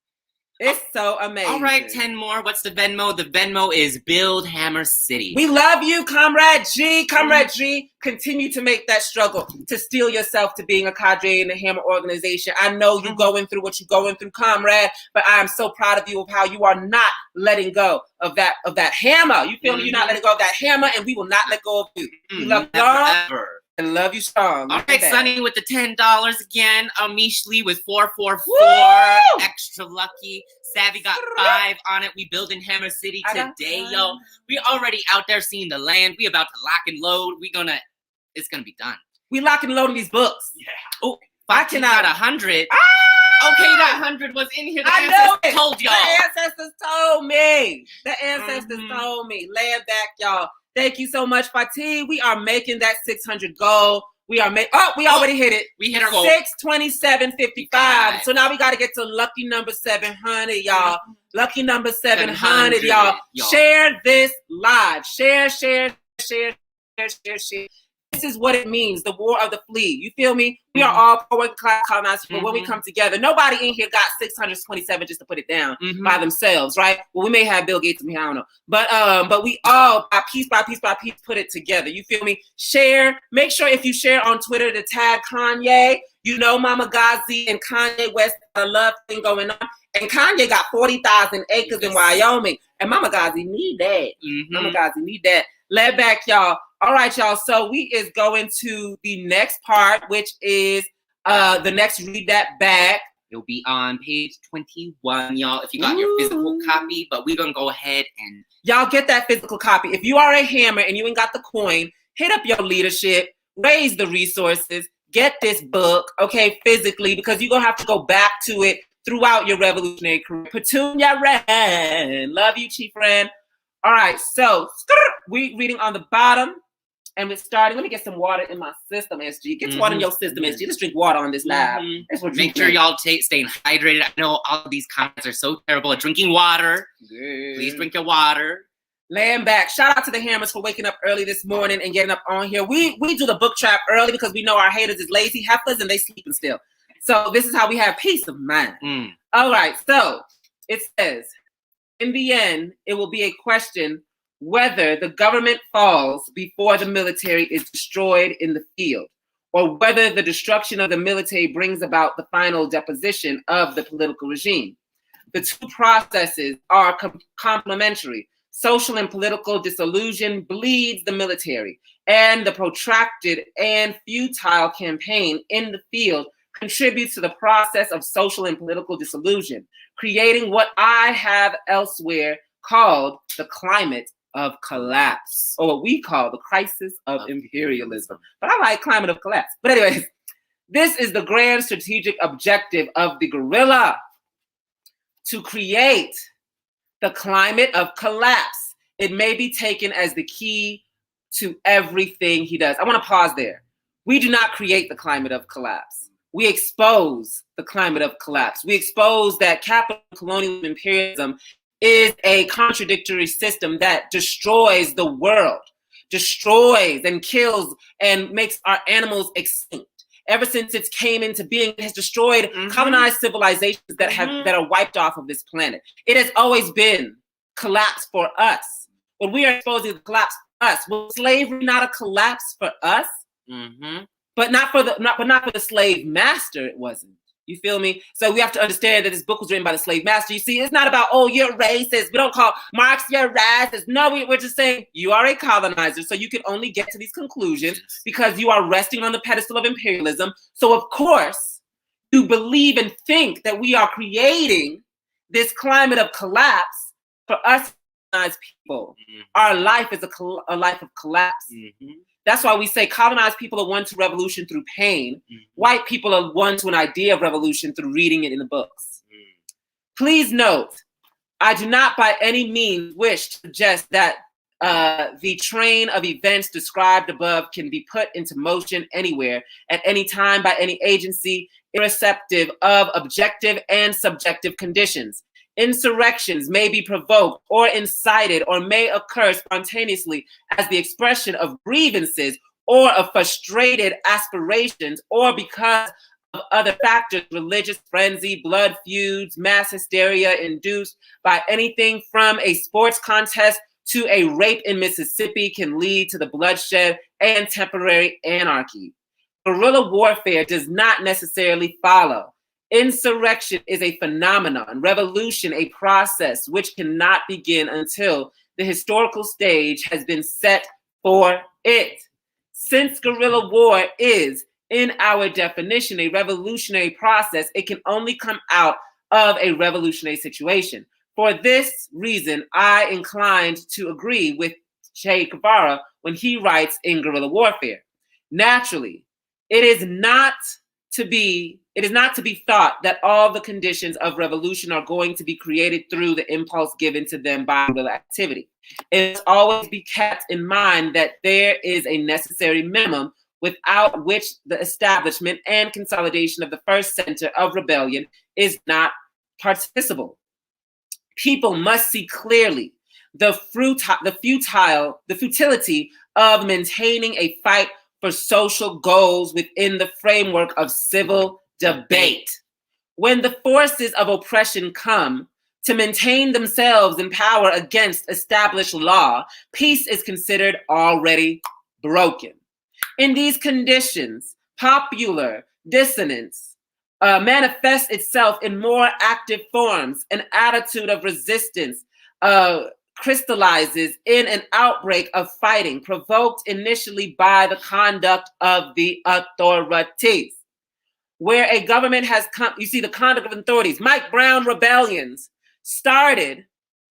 It's so amazing. All right, 10 more. What's the Venmo? The Venmo is Build Hammer City. We love you, Comrade G. Comrade G, continue to make that struggle to steel yourself to being a cadre in the Hammer organization. I know you're going through what you're going through, Comrade, but I am so proud of you of how you are not letting go of that hammer. You feel me? You're not letting go of that hammer, and we will not let go of you. We love you all. I love you strong. All right, Sunny with the $10 again. Amish Lee with 444. Woo! Extra lucky. Savvy got 5 on it. We building Hammer City today, yo. We already out there seeing the land. We about to lock and load. It's gonna be done. We lock and loading these books. Yeah. Oh, I cannot 100. Ah! Okay, that 100 was in here. The ancestors told y'all. The ancestors told me. The ancestors told me. Lay it back, y'all. Thank you so much, Fatih. We are making that 600 goal. We already hit it. We hit our goal. 627.55. So now we got to get to lucky number 700, y'all. Lucky number 700, y'all. Share this live. Share. This is what it means, the war of the flea. You feel me? We are all working class colonizers, but when we come together, nobody in here got 627 just to put it down by themselves, right? Well, we may have Bill Gates, I don't know. But we all, piece by piece, put it together. You feel me? Share. Make sure if you share on Twitter to tag Kanye. You know Mama Ghazi and Kanye West got a love thing going on. And Kanye got 40,000 acres in Wyoming. And Mama Ghazi need that. Mama Ghazi need that. Lay back, y'all. All right, y'all. So we is going to the next part, which is The next Read That Back. It'll be on page 21, y'all, if you got your physical copy. But we're going to go ahead and... Y'all get that physical copy. If you are a hammer and you ain't got the coin, hit up your leadership, raise the resources, get this book, okay, physically, because you're going to have to go back to it throughout your revolutionary career. Petunia Ren. Love you, Chief Ren. All right, so we reading on the bottom, and we're starting. Let me get some water in my system, SG. Get some water in your system, SG. Let's drink water on this live. Make sure y'all staying hydrated. I know all of these comments are so terrible at drinking water. Please drink your water. Laying back. Shout out to the Hammers for waking up early this morning and getting up on here. We do the book trap early because we know our haters is lazy heifers and they sleeping still. So this is how we have peace of mind. All right. So it says, in the end, it will be a question whether the government falls before the military is destroyed in the field, or whether the destruction of the military brings about the final deposition of the political regime. The two processes are complementary. Social and political disillusion bleeds the military, and the protracted and futile campaign in the field contributes to the process of social and political disillusion, creating what I have elsewhere called the climate of collapse, or what we call the crisis of imperialism. But I like climate of collapse. But anyways, this is the grand strategic objective of the guerrilla, to create the climate of collapse. It may be taken as the key to everything he does. I want to pause there. We do not create the climate of collapse. We expose the climate of collapse. We expose that capital colonial imperialism is a contradictory system that destroys the world, destroys and kills and makes our animals extinct. Ever since it came into being, it has destroyed colonized civilizations that are wiped off of this planet. It has always been collapse for us. When we are exposing the collapse for us, was slavery not a collapse for us? But not for the slave master, it wasn't. You feel me? So we have to understand that this book was written by the slave master. You see, it's not about, oh, you're racist. We don't call Marx your racist. No, we're just saying you are a colonizer, so you can only get to these conclusions because you are resting on the pedestal of imperialism. So, of course, you believe and think that we are creating this climate of collapse for us colonized people. Our life is a life of collapse. That's why we say colonized people are won to revolution through pain. White people are won to an idea of revolution through reading it in the books. Please note, I do not by any means wish to suggest that the train of events described above can be put into motion anywhere, at any time, by any agency, irrespective of objective and subjective conditions. Insurrections may be provoked or incited or may occur spontaneously as the expression of grievances or of frustrated aspirations, or because of other factors, religious frenzy, blood feuds, mass hysteria induced by anything from a sports contest to a rape in Mississippi can lead to the bloodshed and temporary anarchy. Guerrilla warfare does not necessarily follow. Insurrection is a phenomenon, revolution a process which cannot begin until the historical stage has been set for it. Since guerrilla war is, in our definition, a revolutionary process, it can only come out of a revolutionary situation. For this reason, I inclined to agree with Che Guevara when he writes in Guerrilla Warfare. Naturally, it is not to be thought that all the conditions of revolution are going to be created through the impulse given to them by guerrilla activity. It must always be kept in mind that there is a necessary minimum without which the establishment and consolidation of the first center of rebellion is not participable. People must see clearly the futility of maintaining a fight for social goals within the framework of civil debate. When the forces of oppression come to maintain themselves in power against established law, peace is considered already broken. In these conditions, popular dissonance manifests itself in more active forms. An attitude of resistance crystallizes in an outbreak of fighting provoked initially by the conduct of the authorities. where a government has come, you see the conduct of authorities. Mike Brown rebellions started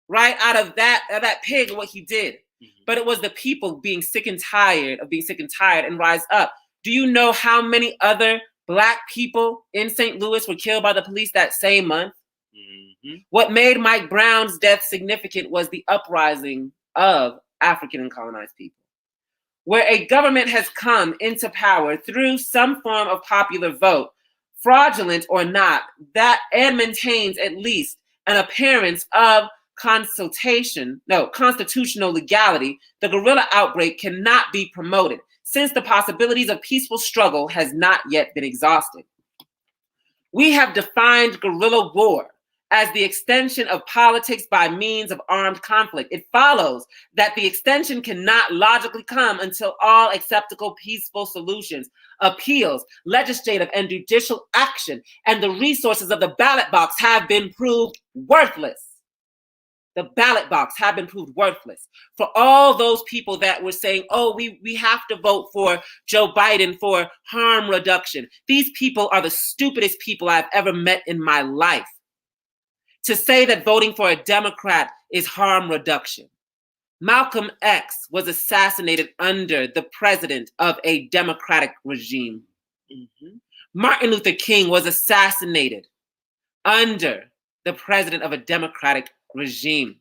right out of that pig and what he did. But it was the people being sick and tired of being sick and tired and rise up. Do you know how many other Black people in St. Louis were killed by the police that same month? What made Mike Brown's death significant was the uprising of African and colonized people. Where a government has come into power through some form of popular vote, fraudulent or not, that and maintains at least an appearance of constitutional legality, the guerrilla outbreak cannot be promoted, since the possibilities of peaceful struggle has not yet been exhausted. We have defined guerrilla war as the extension of politics by means of armed conflict. It follows that the extension cannot logically come until all acceptable peaceful solutions, appeals, legislative and judicial action, and the resources of the ballot box have been proved worthless. The ballot box have been proved worthless. For all those people that were saying, oh, we have to vote for Joe Biden for harm reduction. These people are the stupidest people I've ever met in my life. To say that voting for a Democrat is harm reduction. Malcolm X was assassinated under the president of a Democratic regime. Martin Luther King was assassinated under the president of a Democratic regime.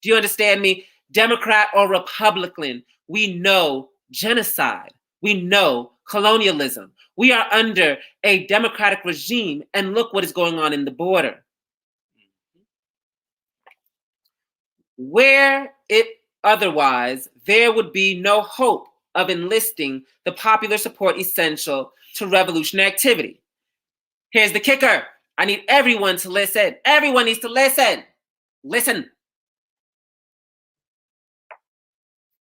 Do you understand me? Democrat or Republican, we know genocide. We know colonialism. We are under a Democratic regime, and look what is going on in the border. Where it otherwise, there would be no hope of enlisting the popular support essential to revolutionary activity. Here's the kicker. I need everyone to listen. Everyone needs to listen. Listen.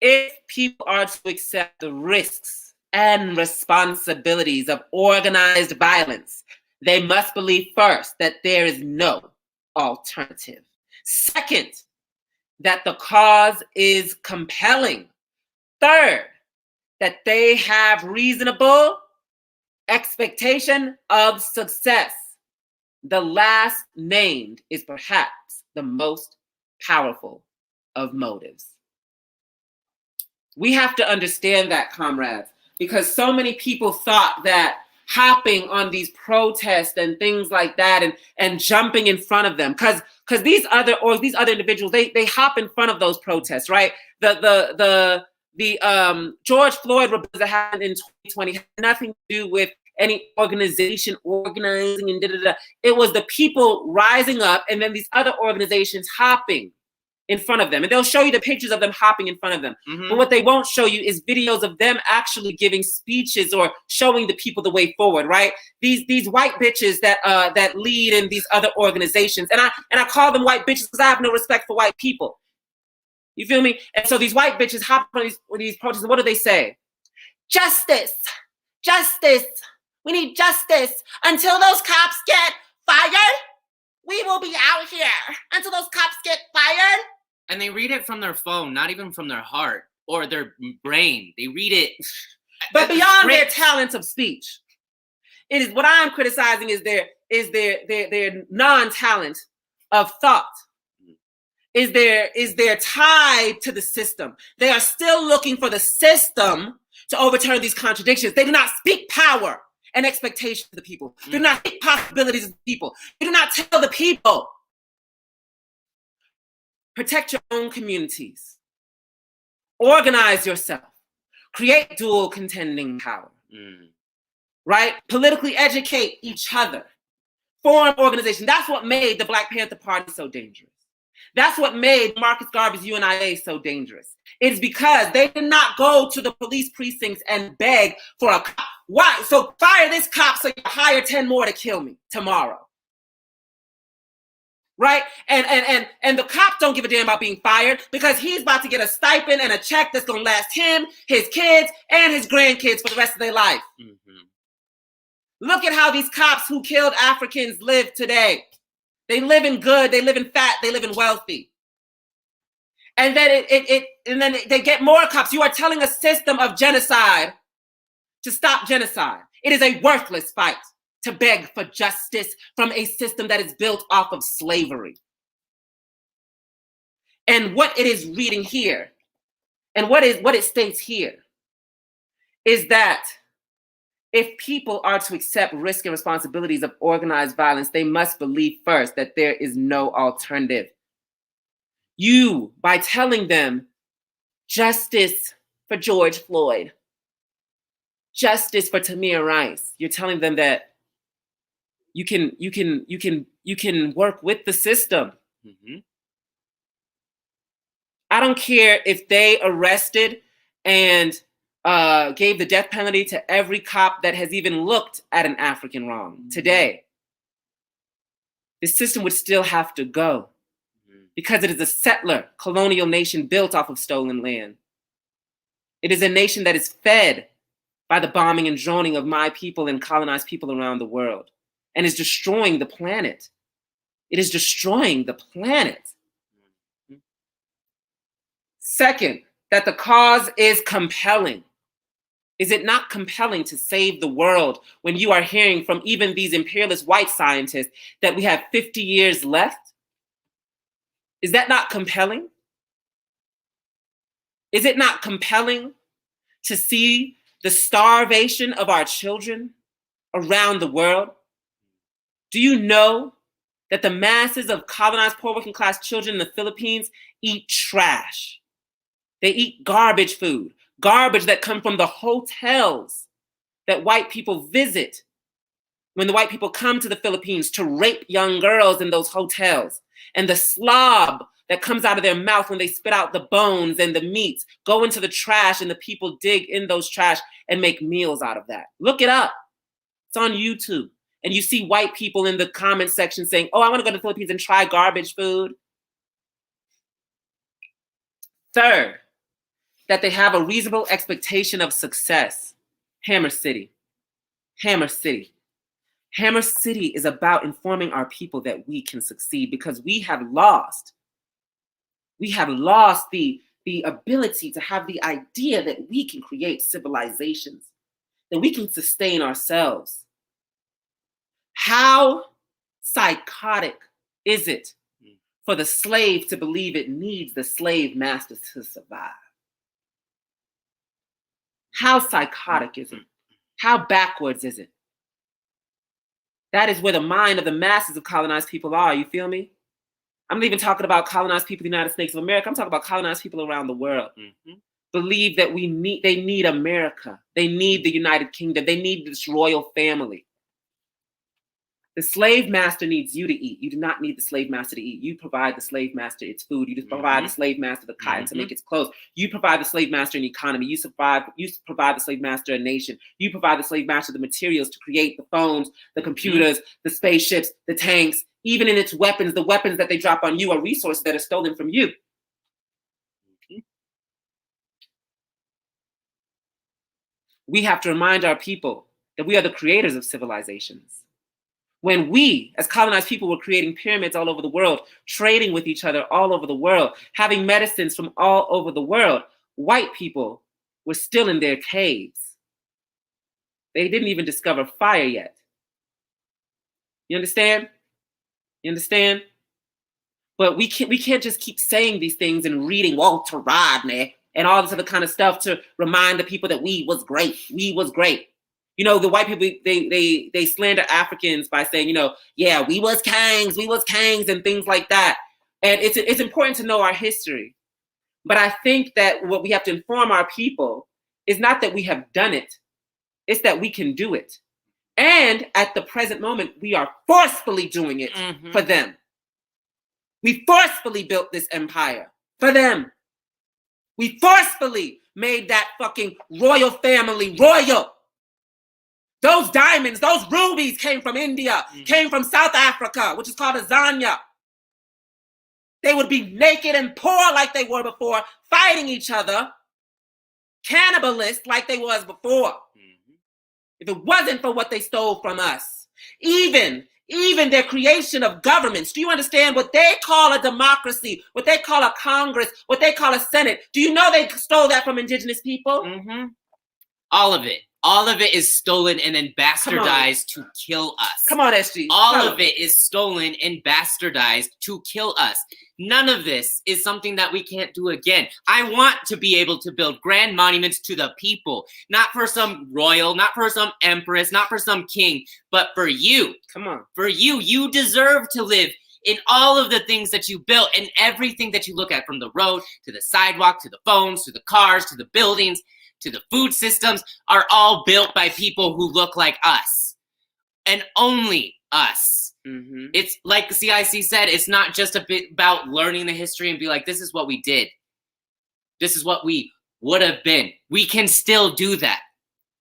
If people are to accept the risks and responsibilities of organized violence, they must believe first that there is no alternative. Second, that the cause is compelling. Third, that they have reasonable expectation of success. The last named is perhaps the most powerful of motives. We have to understand that, comrades, because so many people thought that hopping on these protests and things like that and jumping in front of them, because these other individuals, they hop in front of those protests, right? The George Floyd rebellion that happened in 2020 had nothing to do with any organization organizing and da-da-da. It was the people rising up and then these other organizations hopping in front of them. And they'll show you the pictures of them hopping in front of them. But what they won't show you is videos of them actually giving speeches or showing the people the way forward, right? These white bitches that lead in these other organizations. And I call them white bitches because I have no respect for white people. You feel me? And so these white bitches hop on these protests. And what do they say? Justice, justice. We need justice. Until those cops get fired, we will be out here. Until those cops get fired. And they read it from their phone, not even from their heart or their brain. They read it. But beyond their talents of speech, it is what I'm criticizing is their non-talent of thought. Is their tie to the system. They are still looking for the system to overturn these contradictions. They do not speak power and expectations of the people. They do not speak possibilities of the people. They do not tell the people. Protect your own communities. Organize yourself. Create dual contending power. Right? Politically educate each other. Form organization. That's what made the Black Panther Party so dangerous. That's what made Marcus Garvey's UNIA so dangerous. It's because they did not go to the police precincts and beg for a cop. Why? So fire this cop so you hire 10 more to kill me tomorrow. Right? And the cops don't give a damn about being fired because he's about to get a stipend and a check that's going to last him, his kids, and his grandkids for the rest of their life. Look at how these cops who killed Africans live today. They live in good, they live in fat, they live in wealthy. And then then they get more cops. You are telling a system of genocide to stop genocide. It is a worthless fight. to beg for justice from a system that is built off of slavery. And what it is reading here, and what it states here, is that if people are to accept risk and responsibilities of organized violence, they must believe first that there is no alternative. You, by telling them justice for George Floyd, justice for Tamir Rice, you're telling them that you can work with the system. Mm-hmm. I don't care if they arrested and gave the death penalty to every cop that has even looked at an African wrong today. The system would still have to go because it is a settler colonial nation built off of stolen land. It is a nation that is fed by the bombing and droning of my people and colonized people around the world, and is destroying the planet. It is destroying the planet. Second, that the cause is compelling. Is it not compelling to save the world when you are hearing from even these imperialist white scientists that we have 50 years left? Is that not compelling? Is it not compelling to see the starvation of our children around the world? Do you know that the masses of colonized poor working class children in the Philippines eat trash? They eat garbage food, garbage that come from the hotels that white people visit when the white people come to the Philippines to rape young girls in those hotels. And the slob that comes out of their mouth when they spit out the bones and the meats go into the trash, and the people dig in those trash and make meals out of that. Look it up. It's on YouTube. And you see white people in the comment section saying, oh, I want to go to the Philippines and try garbage food. Third, that they have a reasonable expectation of success. Hammer City. Hammer City. Hammer City is about informing our people that we can succeed, because we have lost the ability to have the idea that we can create civilizations, that we can sustain ourselves. How psychotic is it for the slave to believe it needs the slave master to survive? How psychotic is it? How backwards is it? That is where the mind of the masses of colonized people are, you feel me? I'm not even talking about colonized people in the United States of America. I'm talking about colonized people around the world. Mm-hmm. Believe that they need America. They need the United Kingdom. They need this royal family. The slave master needs you to eat. You do not need the slave master to eat. You provide the slave master its food. You just provide the slave master the cotton to make its clothes. You provide the slave master an economy. You provide the slave master a nation. You provide the slave master the materials to create the phones, the computers, the spaceships, the tanks. Even in its weapons, the weapons that they drop on you are resources that are stolen from you. We have to remind our people that we are the creators of civilizations. When we, as colonized people, were creating pyramids all over the world, trading with each other all over the world, having medicines from all over the world, white people were still in their caves. They didn't even discover fire yet. You understand? You understand? But we can't just keep saying these things and reading Walter Rodney and all this other kind of stuff to remind the people that we was great. We was great. You know, the white people, they slander Africans by saying, you know, yeah, we was kings, and things like that. And it's important to know our history. But I think that what we have to inform our people is not that we have done it, it's that we can do it. And at the present moment, we are forcefully doing it for them. We forcefully built this empire for them. We forcefully made that fucking royal family royal. Those diamonds, those rubies came from India, came from South Africa, which is called Azania. They would be naked and poor like they were before, fighting each other, cannibalist like they was before. If it wasn't for what they stole from us, even their creation of governments, do you understand what they call a democracy, what they call a Congress, what they call a Senate? Do you know they stole that from indigenous people? All of it. All of it is stolen and then bastardized to kill us. Come on, SG. All of it is stolen and bastardized to kill us. None of this is something that we can't do again. I want to be able to build grand monuments to the people, not for some royal, not for some empress, not for some king, but for you. Come on. For you. You deserve to live in all of the things that you built and everything that you look at, from the road to the sidewalk, to the phones, to the cars, to the buildings, to the food systems, are all built by people who look like us. And only us. Mm-hmm. It's like the CIC said, it's not just a bit about learning the history and be like, this is what we did. This is what we would have been. We can still do that.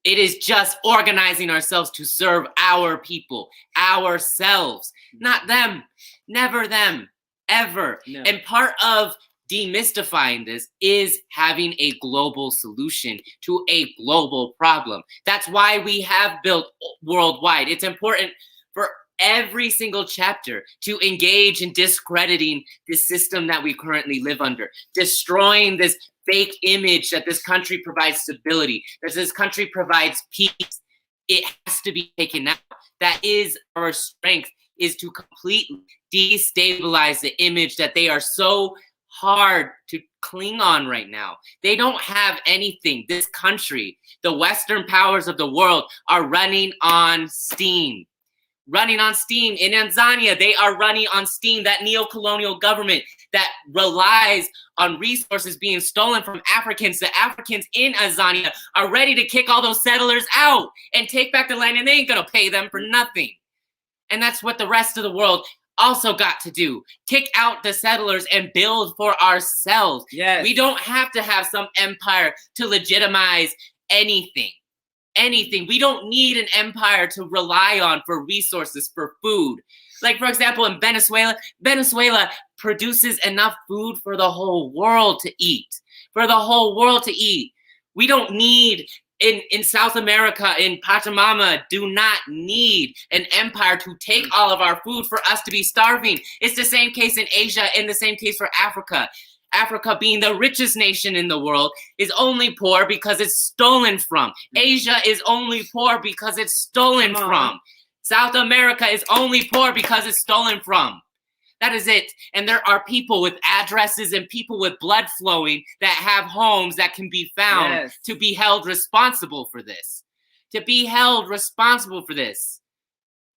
It is just organizing ourselves to serve our people, ourselves, not them, never them, ever. No. And part of demystifying this is having a global solution to a global problem. That's why we have built worldwide. It's important for every single chapter to engage in discrediting the system that we currently live under, destroying this fake image that this country provides stability, that this country provides peace. It has to be taken out. That is our strength, is to completely destabilize the image that they are so hard to cling on right now. They don't have anything. This country, the Western powers of the world, are running on steam. Running on steam. In Tanzania, they are running on steam. That neo-colonial government that relies on resources being stolen from Africans. The Africans in Tanzania are ready to kick all those settlers out and take back the land, and they ain't gonna pay them for nothing. And that's what the rest of the world also got to do. Kick out the settlers and build for ourselves. Yes. We don't have to have some empire to legitimize anything. Anything. We don't need an empire to rely on for resources, for food. Like, for example, in Venezuela, Venezuela produces enough food for the whole world to eat. For the whole world to eat. We don't need, in South America, in Pachamama, do not need an empire to take all of our food for us to be starving. It's the same case in Asia and the same case for Africa. Africa, being the richest nation in the world, is only poor because it's stolen from. Asia is only poor because it's stolen from. South America is only poor because it's stolen from. That is it. And there are people with addresses and people with blood flowing that have homes that can be found to be held responsible for this. To be held responsible for this.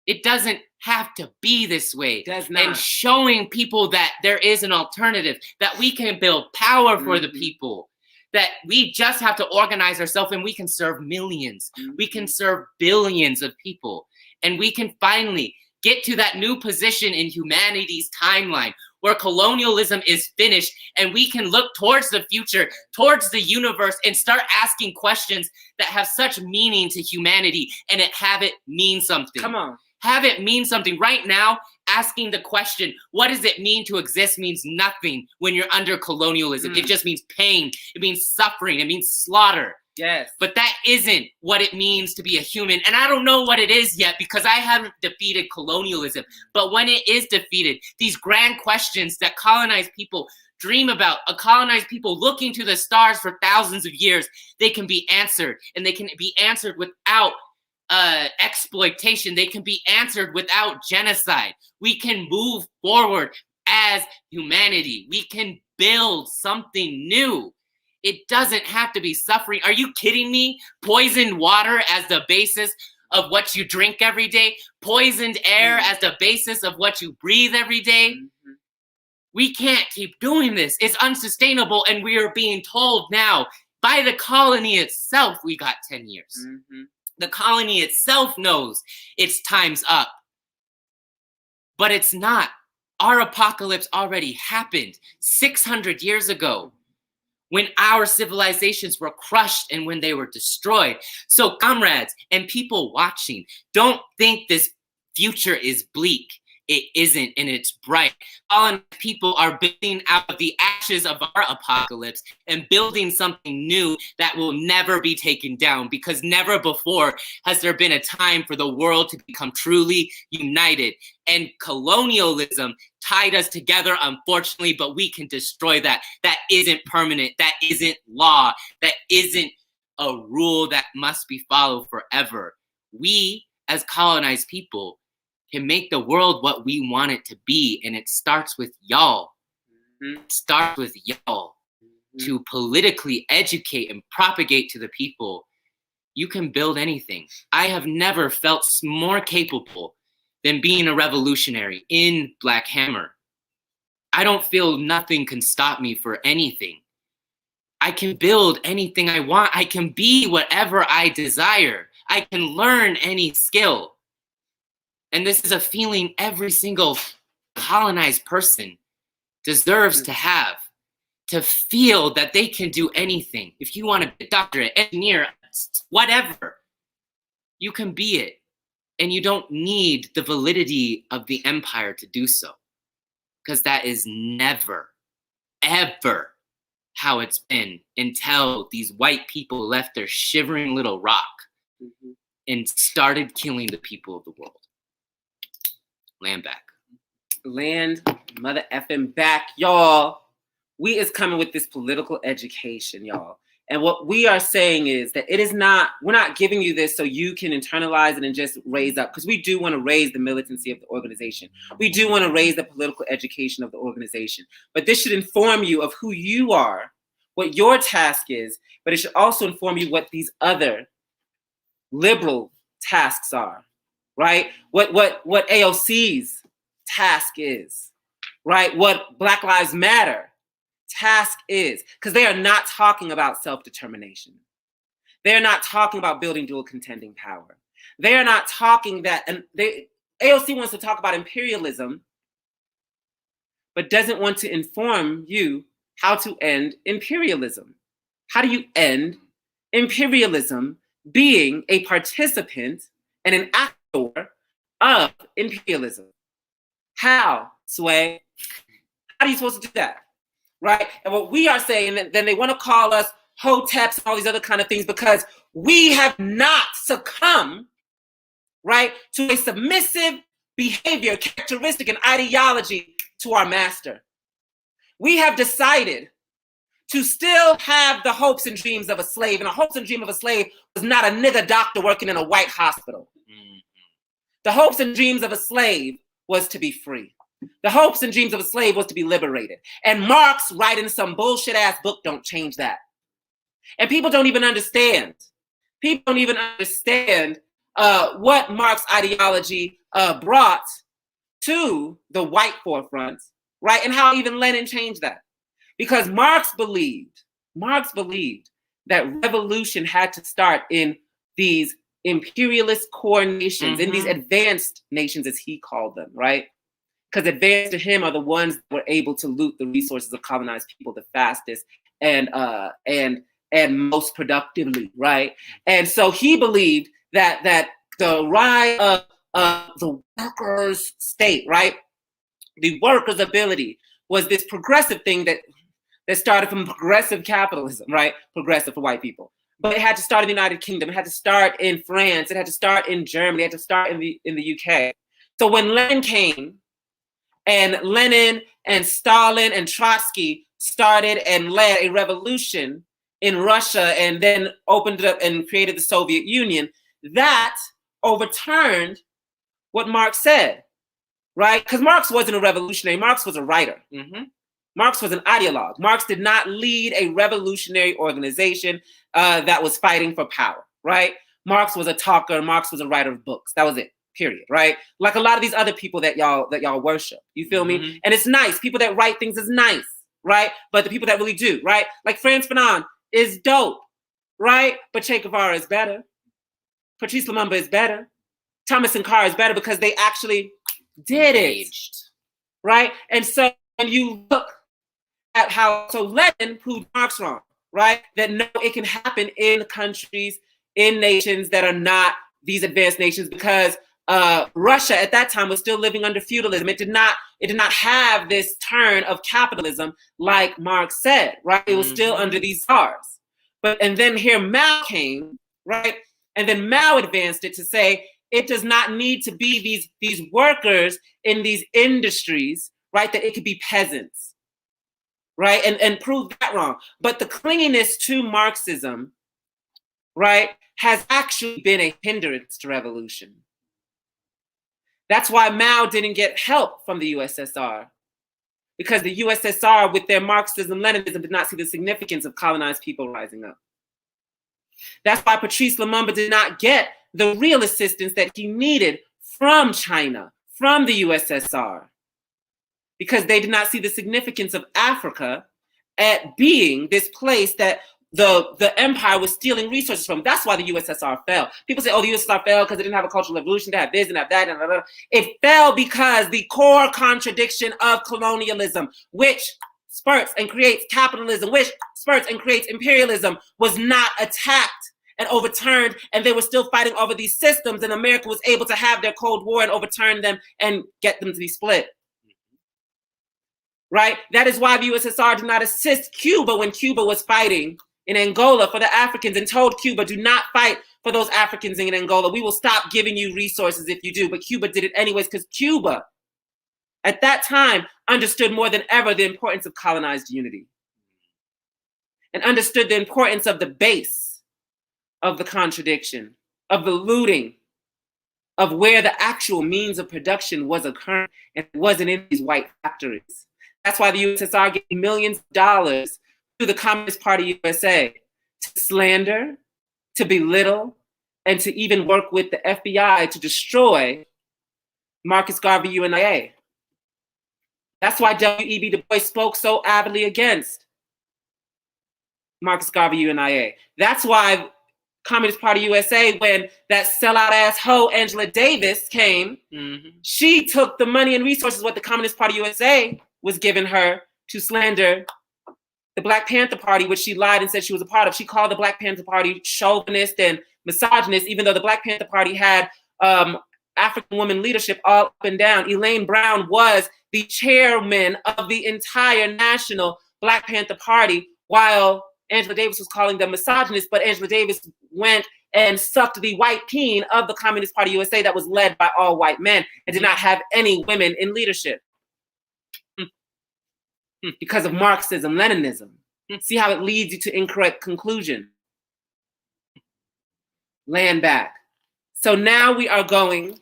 It doesn't have to be this way. It does not. And showing people that there is an alternative, that we can build power for the people, that we just have to organize ourselves and we can serve millions. We can serve billions of people. And we can finally get to that new position in humanity's timeline where colonialism is finished and we can look towards the future, towards the universe, and start asking questions that have such meaning to humanity and have it mean something. Come on. Have it mean something. Right now, asking the question, what does it mean to exist, means nothing when you're under colonialism. It just means pain. It means suffering. It means slaughter. Yes. But that isn't what it means to be a human. And I don't know what it is yet because I haven't defeated colonialism. But when it is defeated, these grand questions that colonized people dream about, colonized people looking to the stars for thousands of years, they can be answered. And they can be answered without exploitation. They can be answered without genocide. We can move forward as humanity. We can build something new. It doesn't have to be suffering. Are you kidding me? Poisoned water as the basis of what you drink every day? Poisoned air as the basis of what you breathe every day? We can't keep doing this. It's unsustainable, and we are being told now by the colony itself we got 10 years. The colony itself knows its time's up. But it's not. Our apocalypse already happened 600 years ago when our civilizations were crushed and when they were destroyed. So comrades and people watching, don't think this future is bleak. It isn't, and it's bright. All people are building out of the ashes of our apocalypse and building something new that will never be taken down, because never before has there been a time for the world to become truly united. And colonialism tied us together, unfortunately, but we can destroy that. That isn't permanent. That isn't law. That isn't a rule that must be followed forever. We, as colonized people, can make the world what we want it to be, and it starts with y'all. It starts with y'all to politically educate and propagate to the people. You can build anything. I have never felt more capable than being a revolutionary in Black Hammer. I don't feel nothing can stop me for anything. I can build anything I want. I can be whatever I desire. I can learn any skill. And this is a feeling every single colonized person deserves to have, to feel that they can do anything. If you want to be a doctor, an engineer, whatever, you can be it. And you don't need the validity of the empire to do so. Because that is never, ever how it's been until these white people left their shivering little rock and started killing the people of the world. Land back. Land mother effing back, y'all. We is coming with this political education, y'all. And what we are saying is that it is not, we're not giving you this so you can internalize it and just raise up, because we do want to raise the militancy of the organization. We do want to raise the political education of the organization. But this should inform you of who you are, what your task is, but it should also inform you what these other liberal tasks are, right? What AOC's task is, right? What Black Lives Matter task is, because they are not talking about self-determination. They're not talking about building dual contending power. They're not talking that, and AOC wants to talk about imperialism, but doesn't want to inform you how to end imperialism. How do you end imperialism being a participant and an actor of imperialism? How, Sway? How are you supposed to do that? Right? And what we are saying, then they want to call us hoteps and all these other kind of things because we have not succumbed, right, to a submissive behavior, characteristic, and ideology to our master. We have decided to still have the hopes and dreams of a slave, and the hopes and dream of a slave was not a nigger doctor working in a white hospital. The hopes and dreams of a slave was to be free. The hopes and dreams of a slave was to be liberated. And Marx writing some bullshit ass book don't change that. And people don't even understand. People don't even understand what Marx ideology brought to the white forefront, right? And how even Lenin changed that. Because Marx believed that revolution had to start in these imperialist core nations, in these advanced nations, as he called them, right? Because advanced to him are the ones that were able to loot the resources of colonized people the fastest and most productively, right? And so he believed that the rise of the workers' state, right? The workers' ability was this progressive thing that started from progressive capitalism, right? Progressive for white people. But it had to start in the United Kingdom. It had to start in France. It had to start in Germany. It had to start in the UK. So when Lenin came, and Lenin and Stalin and Trotsky started and led a revolution in Russia and then opened it up and created the Soviet Union, that overturned what Marx said, right? Because Marx wasn't a revolutionary. Marx was a writer. Marx was an ideologue. Marx did not lead a revolutionary organization that was fighting for power, right? Marx was a talker. Marx was a writer of books. That was it. Period, right? Like a lot of these other people that y'all worship. You feel me? And it's nice. People that write things is nice, right? But the people that really do, right? Like Frantz Fanon is dope, right? But Che Guevara is better. Patrice Lumumba is better. Thomas Sankara is better because they actually did it, right? And so when you look at how, so Lenin proved Marx wrong, right? That no, it can happen in countries, in nations that are not these advanced nations, because Russia at that time was still living under feudalism. It did not have this turn of capitalism like Marx said, right? It was still under these czars. And then here Mao came, right? And then Mao advanced it to say it does not need to be these workers in these industries, right? That it could be peasants, right? And prove that wrong. But the clinginess to Marxism right, has actually been a hindrance to revolution. That's why Mao didn't get help from the USSR, because the USSR, with their Marxism, Leninism, did not see the significance of colonized people rising up. That's why Patrice Lumumba did not get the real assistance that he needed from China, from the USSR, because they did not see the significance of Africa at being this place that the empire was stealing resources from. That's why the USSR fell. People say, oh, the USSR fell because it didn't have a cultural revolution, to have this and have that, and blah, blah, blah. It fell because the core contradiction of colonialism, which spurts and creates capitalism, which spurts and creates imperialism, was not attacked and overturned, and they were still fighting over these systems, and America was able to have their Cold War and overturn them and get them to be split. Right? That is why the USSR did not assist Cuba when Cuba was fighting in Angola for the Africans, and told Cuba, do not fight for those Africans in Angola. We will stop giving you resources if you do. But Cuba did it anyways, because Cuba, at that time, understood more than ever the importance of colonized unity, and understood the importance of the base of the contradiction, of the looting, of where the actual means of production was occurring, and it wasn't in these white factories. That's why the USSR gave millions of dollars to the Communist Party USA to slander, to belittle, and to even work with the FBI to destroy Marcus Garvey UNIA. That's why W.E.B. Du Bois spoke so avidly against Marcus Garvey UNIA. That's why Communist Party USA, when that sellout ass hoe Angela Davis came, she took the money and resources what the Communist Party USA was giving her to slander the Black Panther Party, which she lied and said she was a part of. She called the Black Panther Party chauvinist and misogynist, even though the Black Panther Party had African woman leadership all up and down. Elaine Brown was the chairman of the entire national Black Panther Party, while Angela Davis was calling them misogynist, but Angela Davis went and sucked the white peen of the Communist Party USA that was led by all white men and did not have any women in leadership. Because of Marxism, Leninism. See how it leads you to incorrect conclusion. Land back. So now we are going,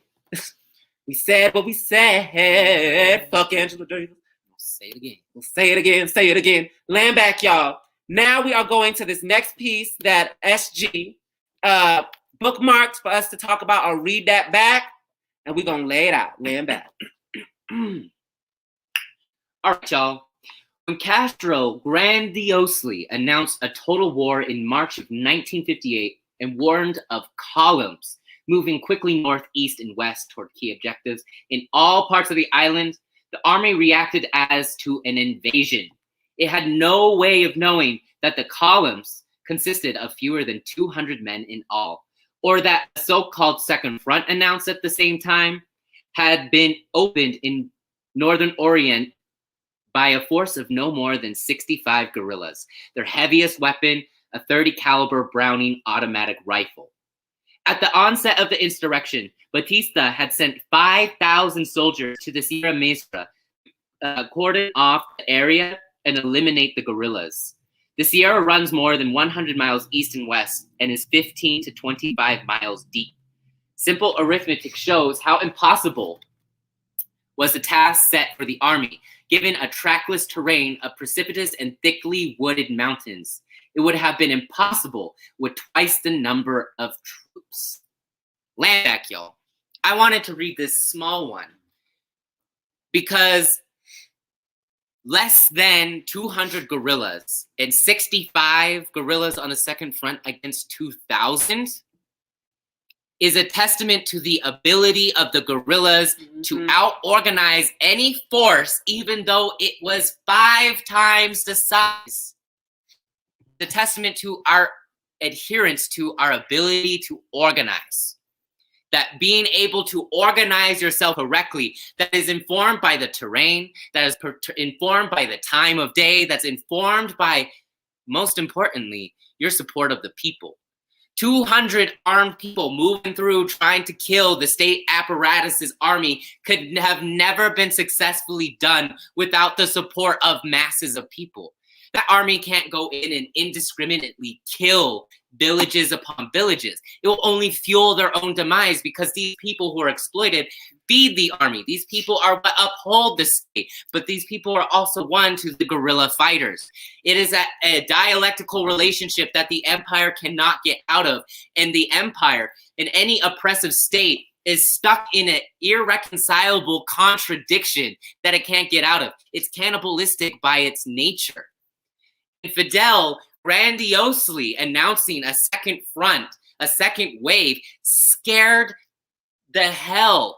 we said what we said. Fuck Angela Davis. Say it again. We'll say it again, say it again. Land back, y'all. Now we are going to this next piece that SG bookmarked for us to talk about. I'll read that back, and we're going to lay it out. Land back. All right, y'all. When Castro grandiosely announced a total war in March of 1958 and warned of columns moving quickly north, east, and west toward key objectives in all parts of the island, the army reacted as to an invasion. It had no way of knowing that the columns consisted of fewer than 200 men in all, or that a so-called Second Front announced at the same time had been opened in Northern Orient by a force of no more than 65 guerrillas, their heaviest weapon, a 30 caliber Browning automatic rifle. At the onset of the insurrection, Batista had sent 5,000 soldiers to the Sierra Maestra, cordon off the area and eliminate the guerrillas. The Sierra runs more than 100 miles east and west and is 15 to 25 miles deep. Simple arithmetic shows how impossible was the task set for the army, given a trackless terrain of precipitous and thickly wooded mountains. It would have been impossible with twice the number of troops. Land back, y'all. I wanted to read this small one because less than 200 guerrillas and 65 guerrillas on the Second Front against 2,000 is a testament to the ability of the guerrillas to out-organize any force, even though it was 5 times the size. The testament to our adherence to our ability to organize. That being able to organize yourself correctly, that is informed by the terrain, that is informed by the time of day, that's informed by, most importantly, your support of the people. 200 armed people moving through trying to kill the state apparatus's army could have never been successfully done without the support of masses of people. That army can't go in and indiscriminately kill villages upon villages. It will only fuel their own demise because these people who are exploited feed the army. These people are what uphold the state, but these people are also one to the guerrilla fighters. It is a dialectical relationship that the empire cannot get out of, and the empire in any oppressive state is stuck in an irreconcilable contradiction that it can't get out of. It's cannibalistic by its nature. And Fidel grandiosely announcing a second front, a second wave, scared the hell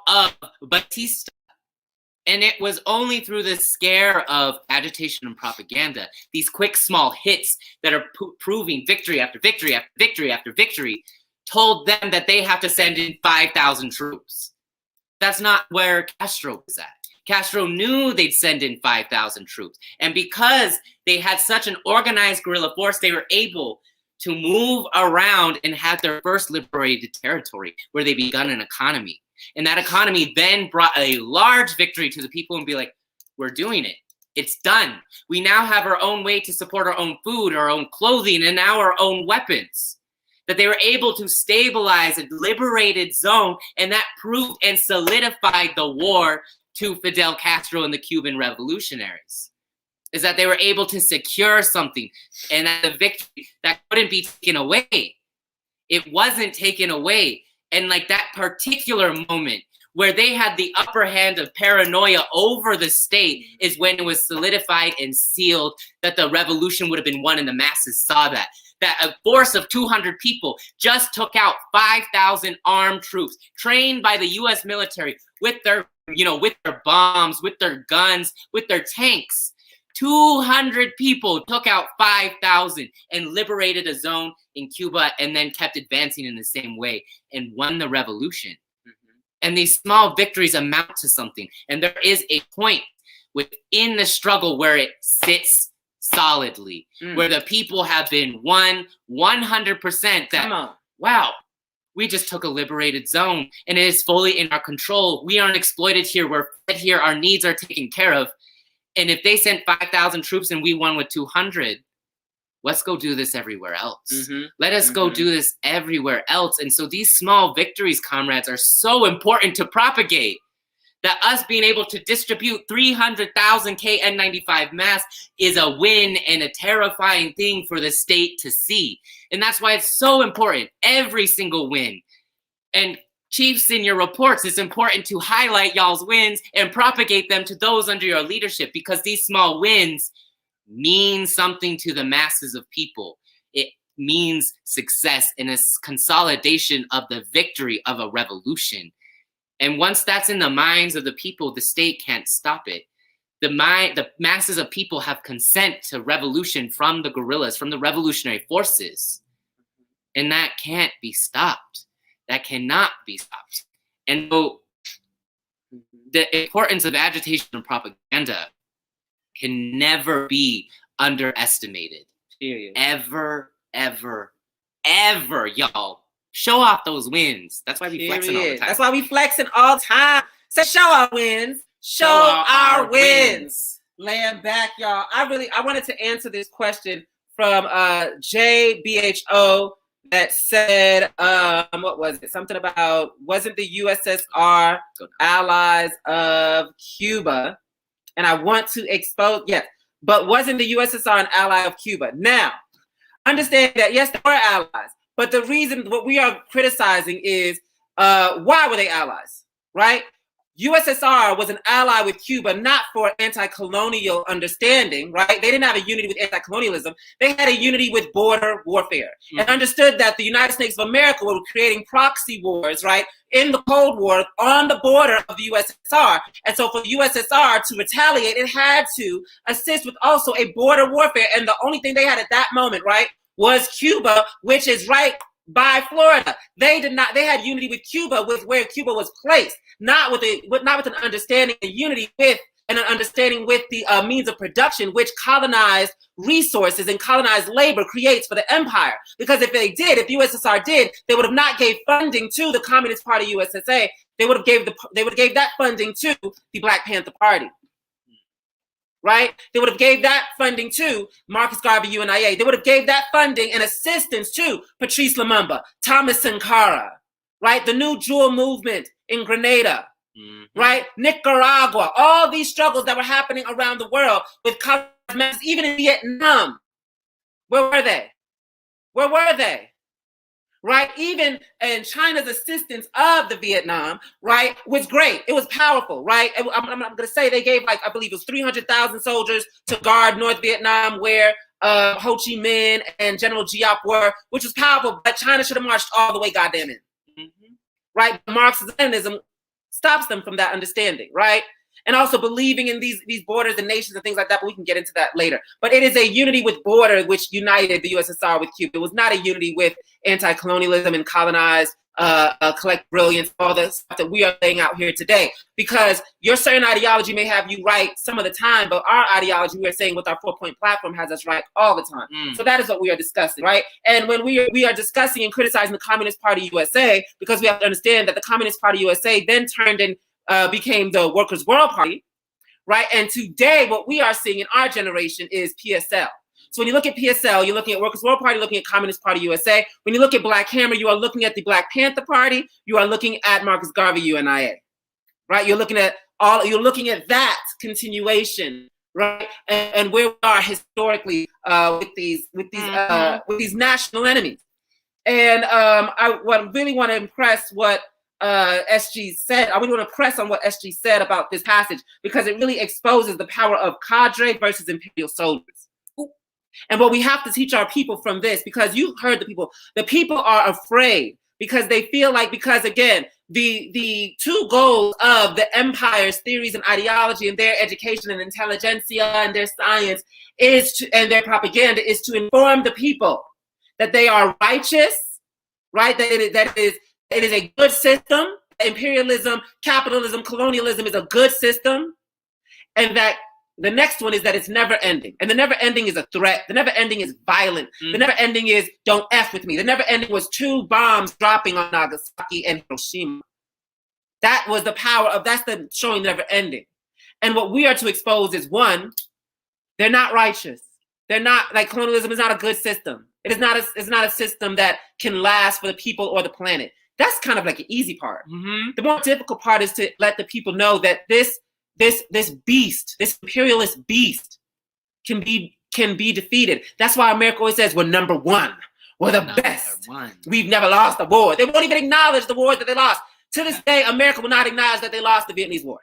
of Batista. And it was only through the scare of agitation and propaganda, these quick small hits that are proving victory after victory after victory after victory, told them that they have to send in 5,000 troops. That's not where Castro was at. Castro knew they'd send in 5,000 troops. And because they had such an organized guerrilla force, they were able to move around and have their first liberated territory where they begun an economy. And that economy then brought a large victory to the people and be like, we're doing it. It's done. We now have our own way to support our own food, our own clothing, and now our own weapons. That they were able to stabilize a liberated zone, and that proved and solidified the war to Fidel Castro and the Cuban revolutionaries. Is that they were able to secure something, and that the victory that couldn't be taken away. It wasn't taken away. And like that particular moment where they had the upper hand of paranoia over the state is when it was solidified and sealed that the revolution would have been won, and the masses saw that. That a force of 200 people just took out 5,000 armed troops trained by the U.S. military with their, with their bombs, with their guns, with their tanks. 200 people took out 5,000 and liberated a zone in Cuba, and then kept advancing in the same way and won the revolution. Mm-hmm. And these small victories amount to something. And there is a point within the struggle where it sits solidly, where the people have been won 100% that, wow, we just took a liberated zone and it is fully in our control. We aren't exploited here. We're fed here. Our needs are taken care of. And if they sent 5,000 troops and we won with 200, let's go do this everywhere else. Mm-hmm. Let us go do this everywhere else. And so these small victories, comrades, are so important to propagate. That us being able to distribute 300,000 KN95 masks is a win and a terrifying thing for the state to see. And that's why it's so important, every single win. And chiefs, in your reports, it's important to highlight y'all's wins and propagate them to those under your leadership, because these small wins mean something to the masses of people. It means success and a consolidation of the victory of a revolution. And once that's in the minds of the people, the state can't stop it. The masses of people have consent to revolution from the guerrillas, from the revolutionary forces. And that can't be stopped. That cannot be stopped. And so the importance of agitation and propaganda can never be underestimated. Period. Ever, ever, ever, y'all. Show off those wins. That's why we flexing all the time. That's why we flexing all the time. Say, show our wins. Show our wins. Laying back, y'all. I wanted to answer this question from JBHO that said, what was it? Something about, wasn't the USSR allies of Cuba? And I want to expose, yes, but wasn't the USSR an ally of Cuba? Now, understand that, yes, they were allies. But the reason what we are criticizing is why were they allies, right? USSR was an ally with Cuba, not for anti-colonial understanding, right? They didn't have a unity with anti-colonialism. They had a unity with border warfare, and understood that the United States of America were creating proxy wars, right, in the Cold War on the border of the USSR. And so for the USSR to retaliate, it had to assist with also a border warfare. And the only thing they had at that moment, right, was Cuba, which is right by Florida. They had unity with Cuba, with where Cuba was placed, not with an understanding and unity with, and an understanding with the means of production which colonized resources and colonized labor creates for the empire. Because if USSR did, they would have not gave funding to the Communist Party USSA. They would have gave that funding to the Black Panther Party. right? They would have gave that funding to Marcus Garvey, UNIA. They would have gave that funding and assistance to Patrice Lumumba, Thomas Sankara, right? The New Jewel movement in Grenada, right? Nicaragua, all these struggles that were happening around the world with colonized masses, even in Vietnam. Where were they? Where were they? Right? Even in China's assistance of the Vietnam, right, was great. It was powerful, right? I'm going to say they gave, like, I believe it was 300,000 soldiers to guard North Vietnam, where Ho Chi Minh and General Giap were, which was powerful, but China should have marched all the way goddamn in. Right? Marxism stops them from that understanding, right? And also believing in these borders and nations and things like that, but we can get into that later. But it is a unity with border which united the USSR with Cuba. It was not a unity with anti-colonialism and colonized collect brilliance, all the stuff that we are laying out here today. Because your certain ideology may have you right some of the time, but our ideology, we are saying with our 4-point platform, has us right all the time. So that is what we are discussing, right? And when we are discussing and criticizing the Communist Party USA, because we have to understand that the Communist Party USA then turned and became the Workers' World Party, right? And today, what we are seeing in our generation is PSL. So when you look at PSL, you're looking at Workers' World Party, looking at Communist Party USA. When you look at Black Hammer, you are looking at the Black Panther Party. You are looking at Marcus Garvey, UNIA, right? You're looking at that continuation, right? And where we are historically with these national enemies. And I really want to impress what SG said. I really want to press on what SG said about this passage, because it really exposes the power of cadre versus imperial soldiers. And what we have to teach our people from this, because you heard the people are afraid because they feel like, because again, the two goals of the empire's theories and ideology and their education and intelligentsia and their science and their propaganda is to inform the people that they are righteous, right? That it is a good system. Imperialism, capitalism, colonialism is a good system. And that the next one is that it's never ending. And the never ending is a threat. The never ending is violent. The never ending is don't F with me. The never ending was 2 bombs dropping on Nagasaki and Hiroshima. That was the power of, that's the showing never ending. And what we are to expose is, one, they're not righteous. They're not, like, colonialism is not a good system. It's not a system that can last for the people or the planet. That's kind of like an easy part. The more difficult part is to let the people know that this beast, this imperialist beast, can be defeated. That's why America always says we're number one. We're the best. We've never lost a war. They won't even acknowledge the war that they lost. To this day, America will not acknowledge that they lost the Vietnamese War.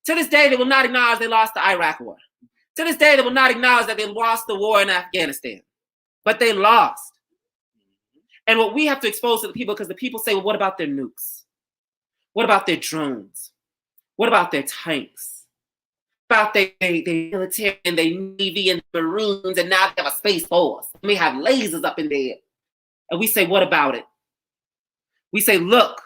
To this day, they will not acknowledge they lost the Iraq War. To this day, they will not acknowledge that they lost the war in Afghanistan. But they lost. And what we have to expose to the people, because the people say, well, what about their nukes? What about their drones? What about their tanks? What about their military and their Navy and Marines, and now they have a Space Force. And they have lasers up in there. And we say, what about it? We say, look,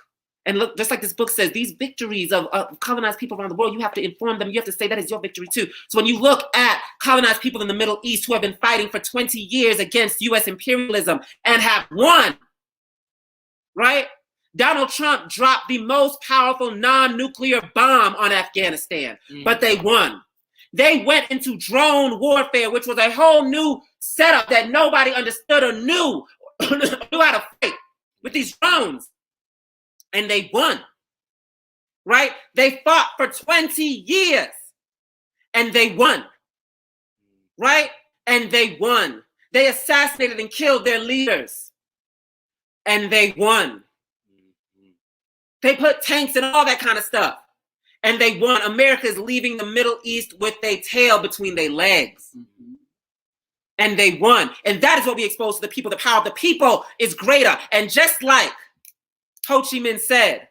just like this book says, these victories of colonized people around the world, you have to inform them. You have to say that is your victory too. So when you look at colonized people in the Middle East who have been fighting for 20 years against U.S. imperialism and have won, right? Donald Trump dropped the most powerful non-nuclear bomb on Afghanistan, but they won. They went into drone warfare, which was a whole new setup that nobody understood or knew how to fight with these drones. And they won, right? They fought for 20 years and they won, right? And they won. They assassinated and killed their leaders and they won. They put tanks and all that kind of stuff and they won. America is leaving the Middle East with their tail between their legs. And they won. And that is what we expose to the people. The power of the people is greater. And just like Ho Chi Minh said,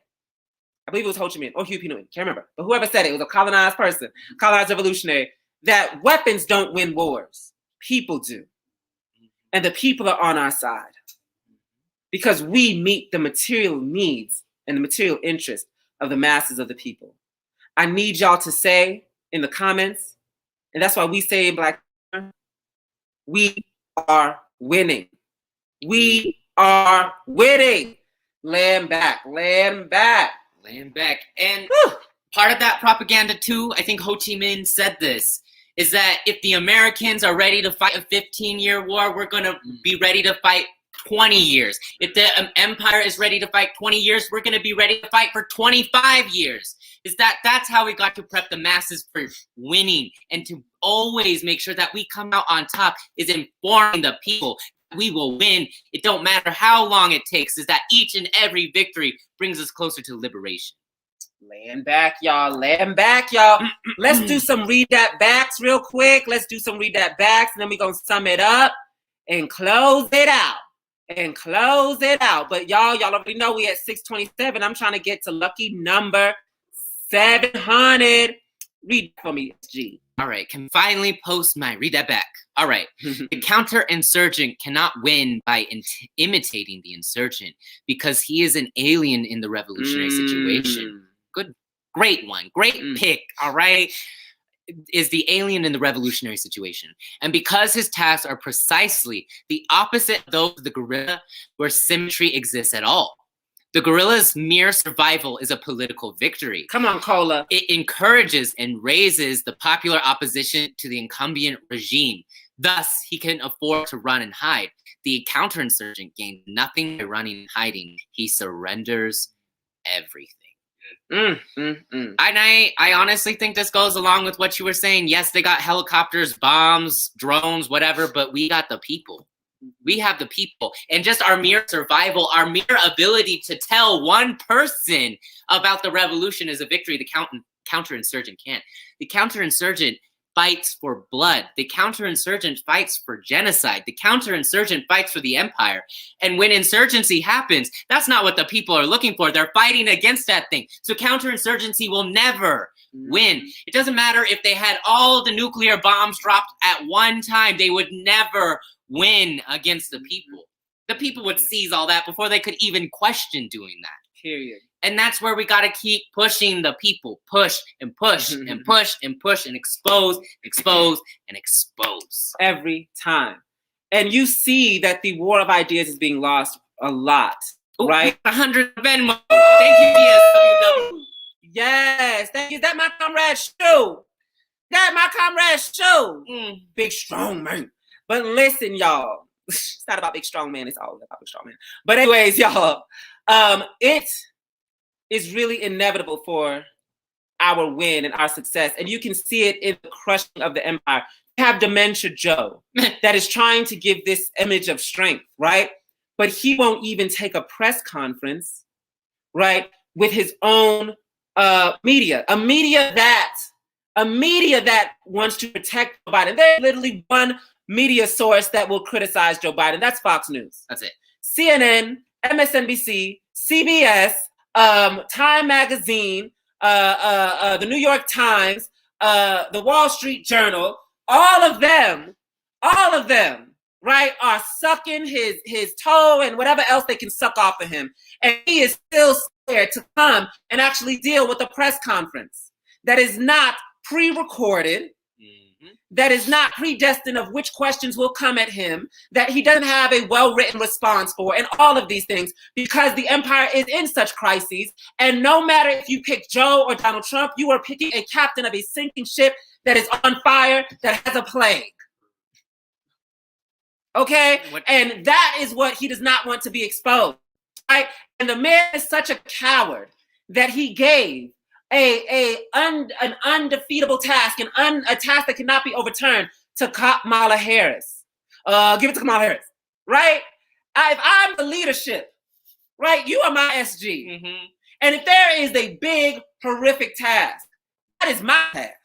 I believe it was Ho Chi Minh or Huey P. Newton, can't remember, but whoever said it, it was a colonized person, colonized revolutionary, that weapons don't win wars. People do. And the people are on our side because we meet the material needs and the material interest of the masses of the people. I need y'all to say in the comments, and that's why we say in Black, we are winning. We are winning. Land back, land back. Land back. And part of that propaganda too, I think Ho Chi Minh said this, is that if the Americans are ready to fight a 15-year war, we're going to be ready to fight 20 years. If the empire is ready to fight 20 years, we're going to be ready to fight for 25 years. That's how we got to prep the masses for winning, and to always make sure that we come out on top is informing the people we will win. It don't matter how long it takes, is that each and every victory brings us closer to liberation. Laying back, y'all. Laying back, y'all. Let's do some read that backs real quick. Let's do some read that backs, and then we're going to sum it up and close it out. But y'all already know we at 627. I'm trying to get to lucky number 700. Read for me, G. All right, can finally post my read that back. All right, the counterinsurgent cannot win by imitating the insurgent because he is an alien in the revolutionary situation. Great one, great pick, all right? Is the alien in the revolutionary situation. And because his tasks are precisely the opposite of those of the guerrilla, where symmetry exists at all. The guerrilla's mere survival is a political victory. Come on, Cola. It encourages and raises the popular opposition to the incumbent regime. Thus, he can afford to run and hide. The counterinsurgent gains nothing by running and hiding. He surrenders everything. And I honestly think this goes along with what you were saying. Yes, they got helicopters, bombs, drones, whatever, but we got the people. We have the people, and just our mere survival, our mere ability to tell one person about the revolution is a victory. The counterinsurgent can't. The counterinsurgent fights for blood. The counterinsurgent fights for genocide. The counterinsurgent fights for the empire. And when insurgency happens, that's not what the people are looking for. They're fighting against that thing. So counterinsurgency will never win. It doesn't matter if they had all the nuclear bombs dropped at one time. They would never win against the people. The people would seize all that before they could even question doing that. Period. And that's where we got to keep pushing the people. Push and push and push and push and expose and expose. Every time. And you see that the war of ideas is being lost a lot, right? 100 Venmo. Thank you, DSWW. Yes, thank you. That my comrade Shoe. Big strong man. But listen, y'all. It's not about big strong man. It's all about big strong man. But anyways, y'all, it is really inevitable for our win and our success. And you can see it in the crushing of the empire. You have Dementia Joe that is trying to give this image of strength, right? But he won't even take a press conference, right, with his own media. A media that wants to protect Joe Biden. There's literally one media source that will criticize Joe Biden. That's Fox News. That's it. CNN, MSNBC, CBS, Time Magazine, the New York Times, the Wall Street Journal, all of them, right, are sucking his toe and whatever else they can suck off of him. And he is still scared to come and actually deal with a press conference that is not pre-recorded, that is not predestined of which questions will come at him, that he doesn't have a well-written response for, and all of these things, because the empire is in such crises. And no matter if you pick Joe or Donald Trump, you are picking a captain of a sinking ship that is on fire, that has a plague. Okay? And that is what he does not want to be exposed, right? And the man is such a coward that he gave an undefeatable task, a task that cannot be overturned, to Kamala Harris. Give it to Kamala Harris, right? If I'm the leadership, right, you are my SG. And if there is a big, horrific task, that is my task.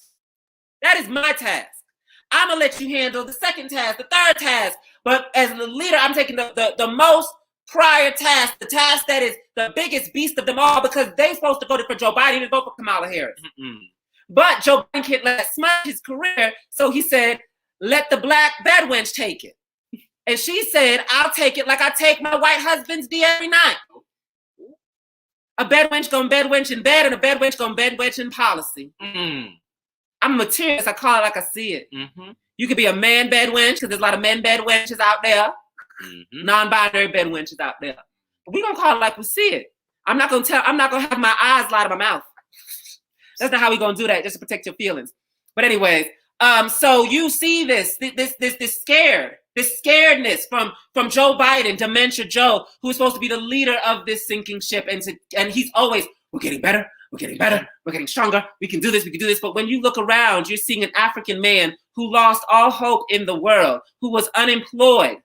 I'm going to let you handle the second task, the third task. But as the leader, I'm taking the most prior task, the task that is the biggest beast of them all, because they're supposed to vote for Joe Biden and vote for Kamala Harris. But Joe Biden can't let that smudge his career, so he said, let the black bed wench take it. And she said, I'll take it like I take my white husband's D every night. A bed wench gonna bed wench in bed, and a bed wench gonna bed wench in policy. I'm a materialist, I call it like I see it. You could be a man bed wench, because there's a lot of men bed wenches out there. Non-binary bed wenches out there. But we're gonna call it like we see it. I'm not gonna have my eyes lie to my mouth. That's not how we're gonna do that, just to protect your feelings. But anyways, So you see this scaredness from Joe Biden, Dementia Joe, who's supposed to be the leader of this sinking ship, and he's always, we're getting better, we're getting stronger, we can do this. But when you look around, you're seeing an African man who lost all hope in the world, who was unemployed,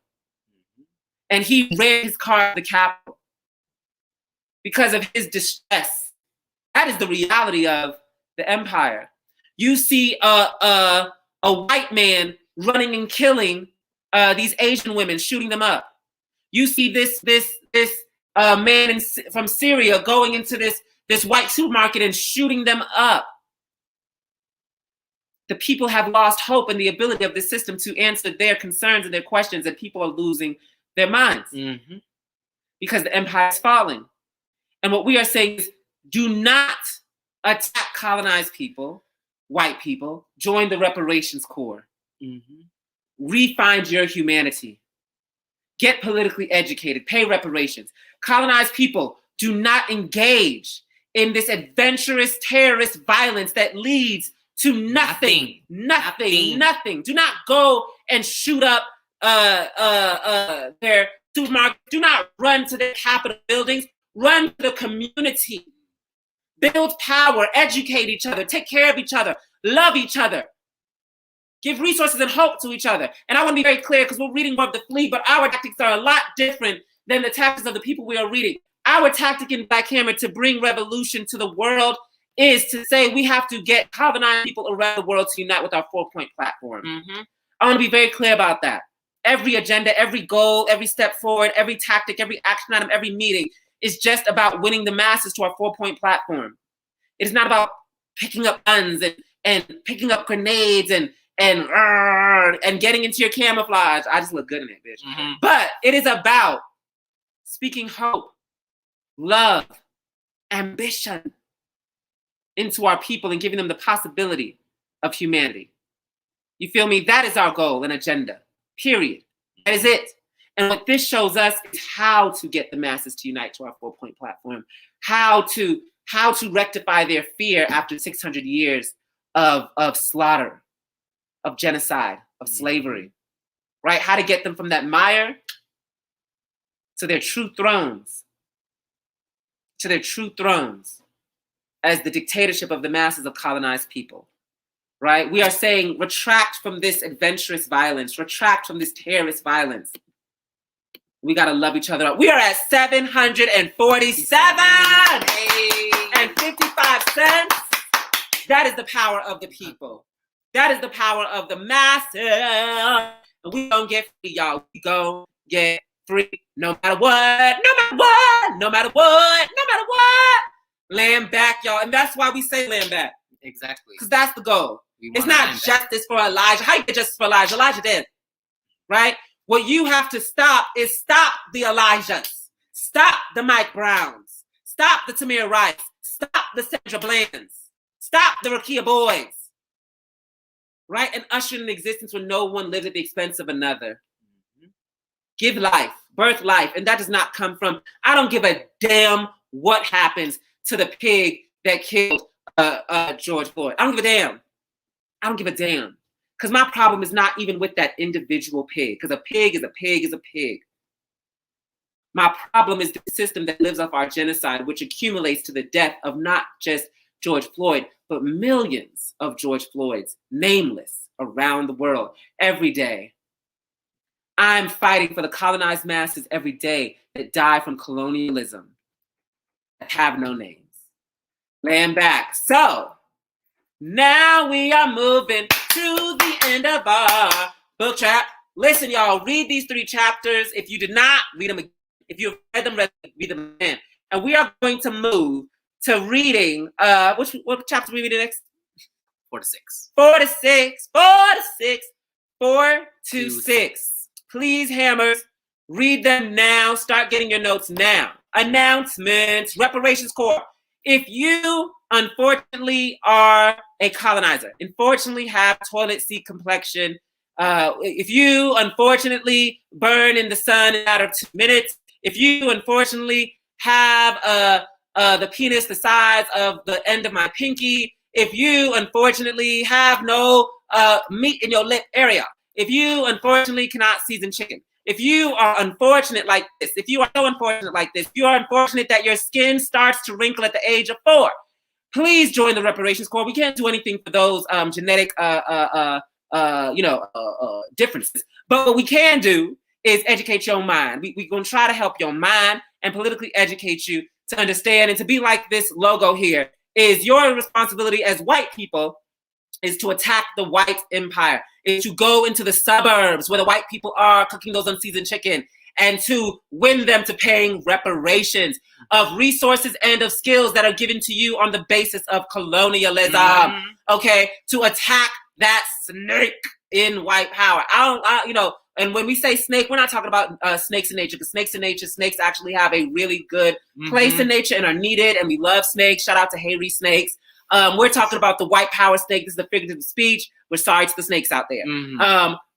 and he ran his car to the Capitol because of his distress. That is the reality of the empire. You see a white man running and killing these Asian women, shooting them up. You see this man from Syria going into this white supermarket and shooting them up. The people have lost hope in the ability of the system to answer their concerns and their questions, and people are losing their minds because the empire is falling. And what we are saying is, do not attack colonized people, white people. Join the reparations corps. Refind your humanity. Get politically educated. Pay reparations. Colonized people, do not engage in this adventurous terrorist violence that leads to nothing. Do not go and shoot up their supermarket. Do not run to their Capitol buildings. Run to the community. Build power. Educate each other. Take care of each other. Love each other. Give resources and hope to each other. And I want to be very clear, because we're reading more of the Flea, but our tactics are a lot different than the tactics of the people we are reading. Our tactic in Black Hammer to bring revolution to the world is to say we have to get colonized people around the world to unite with our 4-point platform. I want to be very clear about that. Every agenda, every goal, every step forward, every tactic, every action item, every meeting is just about winning the masses to our 4-point platform. It is not about picking up guns and picking up grenades and getting into your camouflage. I just look good in it, bitch. But it is about speaking hope, love, ambition into our people and giving them the possibility of humanity. You feel me? That is our goal and agenda, period. That is it. And what this shows us is how to get the masses to unite to our 4-point platform, how to rectify their fear after 600 years of slaughter, of genocide, of slavery, right? How to get them from that mire to their true thrones, as the dictatorship of the masses of colonized people, right? We are saying, retract from this adventurous violence, retract from this terrorist violence. We got to love each other up. We are at 747 and 55 cents. That is the power of the people. That is the power of the masses. And we don't get free, y'all. We go get free no matter what, no matter what. Land back, y'all. And that's why we say land back. Exactly. Because that's the goal. It's not justice for Elijah. How you get justice for Elijah? Elijah dead, right? What you have to stop is stop the Elijahs. Stop the Mike Browns. Stop the Tamir Rice. Stop the Sandra Blands. Stop the Rakia Boys. Right? And usher in an existence where no one lives at the expense of another. Give life, birth life. And that does not come from, I don't give a damn what happens to the pig that killed George Floyd. I don't give a damn. I don't give a damn. Because my problem is not even with that individual pig. Because a pig is a pig is a pig. My problem is the system that lives off our genocide, which accumulates to the death of not just George Floyd, but millions of George Floyds, nameless, around the world, every day. I'm fighting for the colonized masses every day that die from colonialism, that have no names. Land back. So, now we are moving to the end of our book trap. Listen, y'all, read these 3 chapters. If you did not, read them again. If you've read them again. And we are going to move to reading, what chapter we reading next? 4 to 6. 4 to 6. 4 to 6. 4 to 6. Please, Hammers, read them now. Start getting your notes now. Announcements, Reparations Corps. If you, unfortunately, are a colonizer, unfortunately have toilet seat complexion, if you, unfortunately, burn in the sun in a matter of 2 minutes, if you, unfortunately, have the penis the size of the end of my pinky, if you, unfortunately, have no meat in your lip area, if you unfortunately cannot season chicken, if you are unfortunate like this, if you are so unfortunate like this, if you are unfortunate that your skin starts to wrinkle at the age of 4, please join the Reparations Corps. We can't do anything for those genetic differences. But what we can do is educate your mind. We're going to try to help your mind and politically educate you to understand and to be like this logo here. Is your responsibility as white people is to attack the white empire, is to go into the suburbs where the white people are cooking those unseasoned chicken and to win them to paying reparations of resources and of skills that are given to you on the basis of colonialism, okay? To attack that snake in white power. And when we say snake, we're not talking about snakes in nature, because snakes actually have a really good place in nature and are needed, and we love snakes. Shout out to hairy snakes. We're talking about the white power snake. This is a figurative speech. We're sorry to the snakes out there.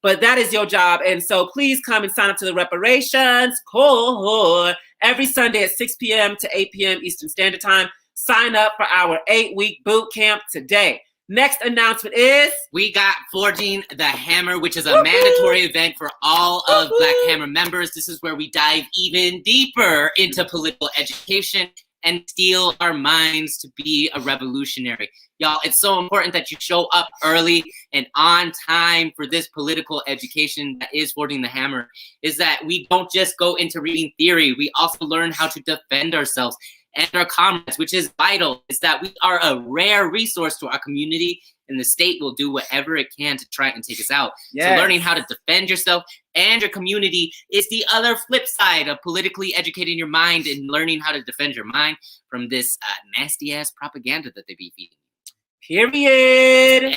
But that is your job. And so please come and sign up to the Reparations Corps every Sunday at 6 p.m. to 8 p.m. Eastern Standard Time. Sign up for our 8-week boot camp today. Next announcement is... we got Forging the Hammer, which is a mandatory event for all of Black Hammer members. This is where we dive even deeper into political education and steel our minds to be a revolutionary. Y'all, it's so important that you show up early and on time for this political education that is Forging the Hammer, is that we don't just go into reading theory. We also learn how to defend ourselves and our comrades, which is vital, is that we are a rare resource to our community, and the state will do whatever it can to try and take us out. Yes. So learning how to defend yourself and your community is the other flip side of politically educating your mind and learning how to defend your mind from this nasty-ass propaganda that they be feeding. Period.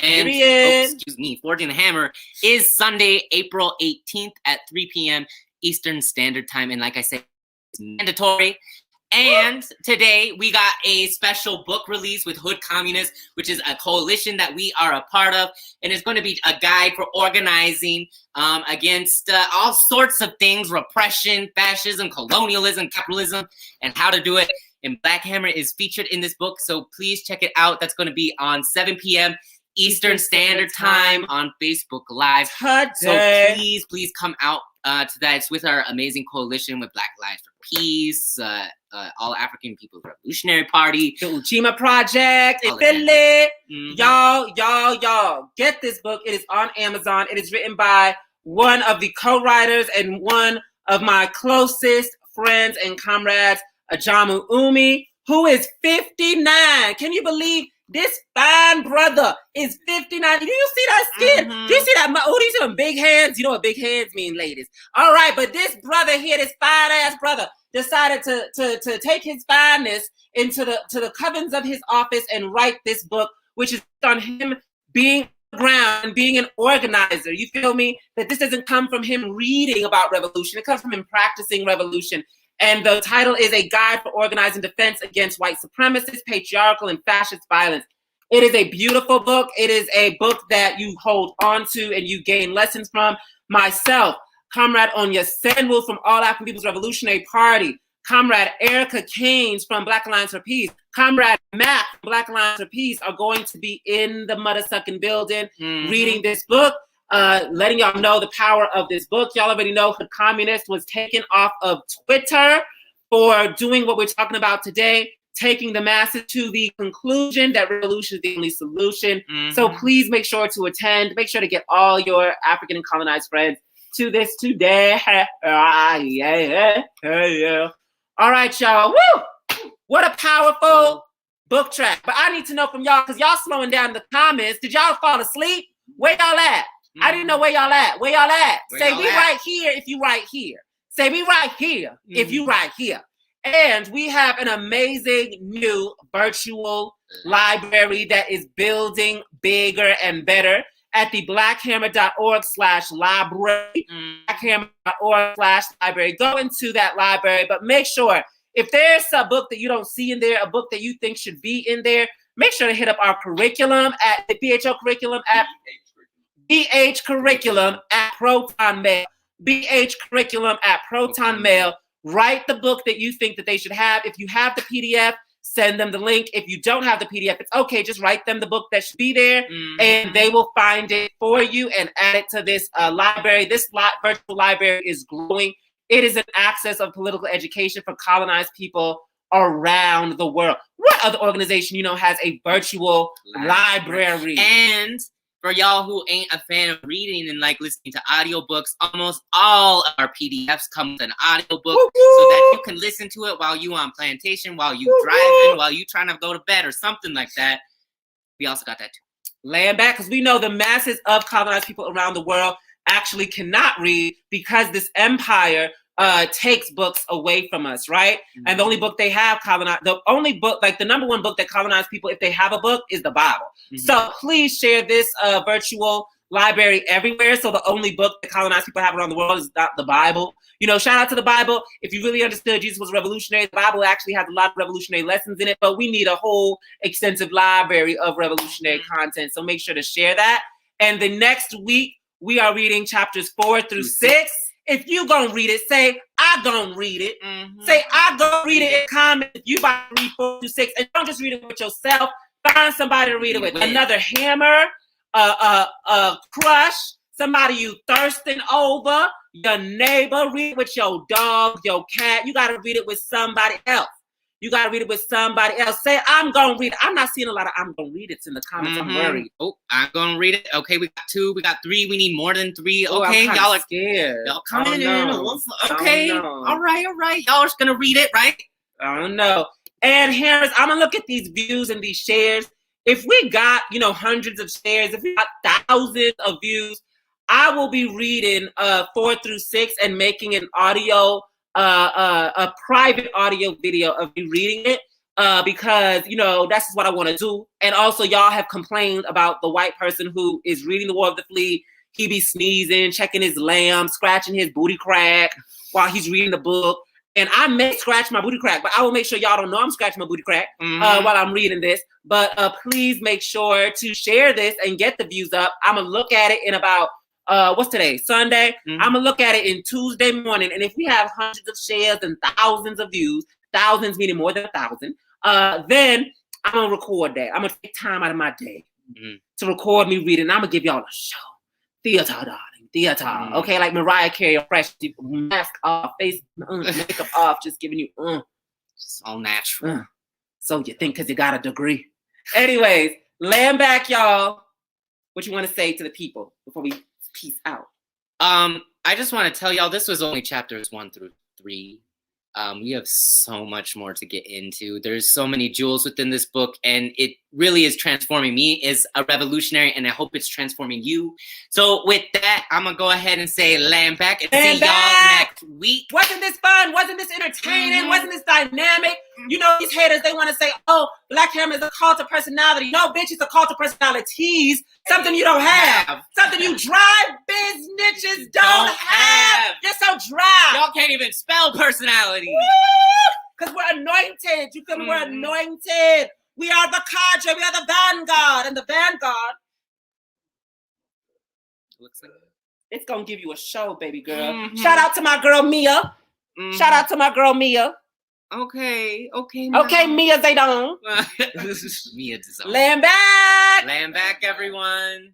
Forging the Hammer is Sunday, April 18th at 3 p.m. Eastern Standard Time. And like I said, it's mandatory. And today we got a special book release with Hood Communists, which is a coalition that we are a part of. And it's going to be a guide for organizing against all sorts of things: repression, fascism, colonialism, capitalism, and how to do it. And Black Hammer is featured in this book. So please check it out. That's going to be on 7 p.m. Eastern Standard Time on Facebook Live. So please come out to that. It's with our amazing coalition with Black Lives for Peace, All African People's Revolutionary Party, the Ujima Project, Philly. Y'all, get this book. It is on Amazon. It is written by one of the co-writers and one of my closest friends and comrades, Ajamu Umi, who is 59. Can you believe this fine brother is 59? Do you see that skin? Do you see that? Oh, these are them big hands. You know what big hands mean, ladies. All right, but this brother here, this fine-ass brother, decided to take his fineness into the covens of his office and write this book, which is on him being ground and being an organizer. You feel me? That this doesn't come from him reading about revolution. It comes from him practicing revolution. And the title is A Guide for Organizing Defense Against White Supremacist, Patriarchal, and Fascist Violence. It is a beautiful book. It is a book that you hold on to and you gain lessons from. Myself, Comrade Onya Senwu from All African People's Revolutionary Party, Comrade Erica Keynes from Black Alliance for Peace, Comrade Mac from Black Alliance for Peace are going to be in the mother-sucking building reading this book. Letting y'all know the power of this book. Y'all already know Hood Communist was taken off of Twitter for doing what we're talking about today, taking the masses to the conclusion that revolution is the only solution. So please make sure to attend. Make sure to get all your African and colonized friends to this today. All right, y'all. Woo! What a powerful book track. But I need to know from y'all, because y'all slowing down in the comments. Did y'all fall asleep? Where y'all at? I didn't know where y'all at. Where y'all at? Say we right here if you right here. Say we right here if you right here. And we have an amazing new virtual library that is building bigger and better at the blackhammer.org/library. Blackhammer.org/library. Go into that library, but make sure if there's a book that you don't see in there, a book that you think should be in there, make sure to hit up our curriculum at the BHO curriculum at BH Curriculum at Proton Mail. BH Curriculum at Proton Mail. Write the book that you think that they should have. If you have the PDF, send them the link. If you don't have the PDF, it's okay. Just write them the book that should be there, and they will find it for you and add it to this library. This virtual library is growing. It is an access of political education for colonized people around the world. What other organization has a virtual library? And for y'all who ain't a fan of reading and like listening to audiobooks, almost all of our PDFs come with an audiobook so that you can listen to it while you on plantation, while you driving, while you trying to go to bed or something like that. We also got that too. Land back, because we know the masses of colonized people around the world actually cannot read because this empire takes books away from us, right? And the only book they have the number one book that colonized people, if they have a book, is the Bible. So please share this virtual library everywhere. So the only book that colonized people have around the world is not the Bible. Shout out to the Bible. If you really understood Jesus was revolutionary, the Bible actually has a lot of revolutionary lessons in it, but we need a whole extensive library of revolutionary content. So make sure to share that. And the next week, we are reading chapters 4 through 6. If you gonna read it, say, I gonna read it. Say, I gonna read it in comments if you about to read 4 through 6. And don't just read it with yourself. Find somebody to read it with. Another hammer, a crush, somebody you thirsting over, your neighbor. Read it with your dog, your cat. You gotta read it with somebody else. Say, I'm gonna read it. I'm not seeing a lot of I'm gonna read it in the comments. I'm worried. Oh, I'm gonna read it. Okay, we got 2, we got 3. We need more than 3. Okay, y'all are scared. Y'all coming in. Okay, all right. Y'all are just gonna read it, right? I don't know. And Harris, I'm gonna look at these views and these shares. If we got hundreds of shares, if we got thousands of views, I will be reading 4 through 6 and making an audio. A private audio video of me reading it because that's what I want to do. And also, y'all have complained about the white person who is reading The War of the Flea. He be sneezing, checking his lamb, scratching his booty crack while he's reading the book. And I may scratch my booty crack, but I will make sure y'all don't know I'm scratching my booty crack while I'm reading this. But please make sure to share this and get the views up. I'm gonna look at it in about what's today? Sunday. I'm gonna look at it in Tuesday morning, and if we have hundreds of shares and thousands of views, thousands meaning more than 1,000, then I'm gonna record that. I'm gonna take time out of my day to record me reading. I'm gonna give y'all a show, theater, darling, theater. Okay, like Mariah Carey, fresh mask off, face makeup off, just giving you just all natural. So you think because you got a degree? Anyways, land back, y'all. What you want to say to the people before we peace out? I just want to tell y'all this was only chapters 1 through 3. We have so much more to get into. There's so many jewels within this book, and it really is transforming me as a revolutionary, and I hope it's transforming you. So with that, I'm gonna go ahead and say land back and see y'all next week. Wasn't this fun? Wasn't this entertaining? Wasn't this dynamic? These haters, they want to say, oh, Black Hammer is a cult of personality. No, bitch, it's a cult of personalities. Something you don't have. Something you dry bitches don't have. You're so dry. Y'all can't even spell personality. Because we're anointed. You feel me? We're anointed. We are the cadre. We are the vanguard. And the vanguard, looks like it's going to give you a show, baby girl. Shout out to my girl, Mia. Shout out to my girl, Mia. Okay, Mia Zedong. Mia Zedong. Land back, everyone.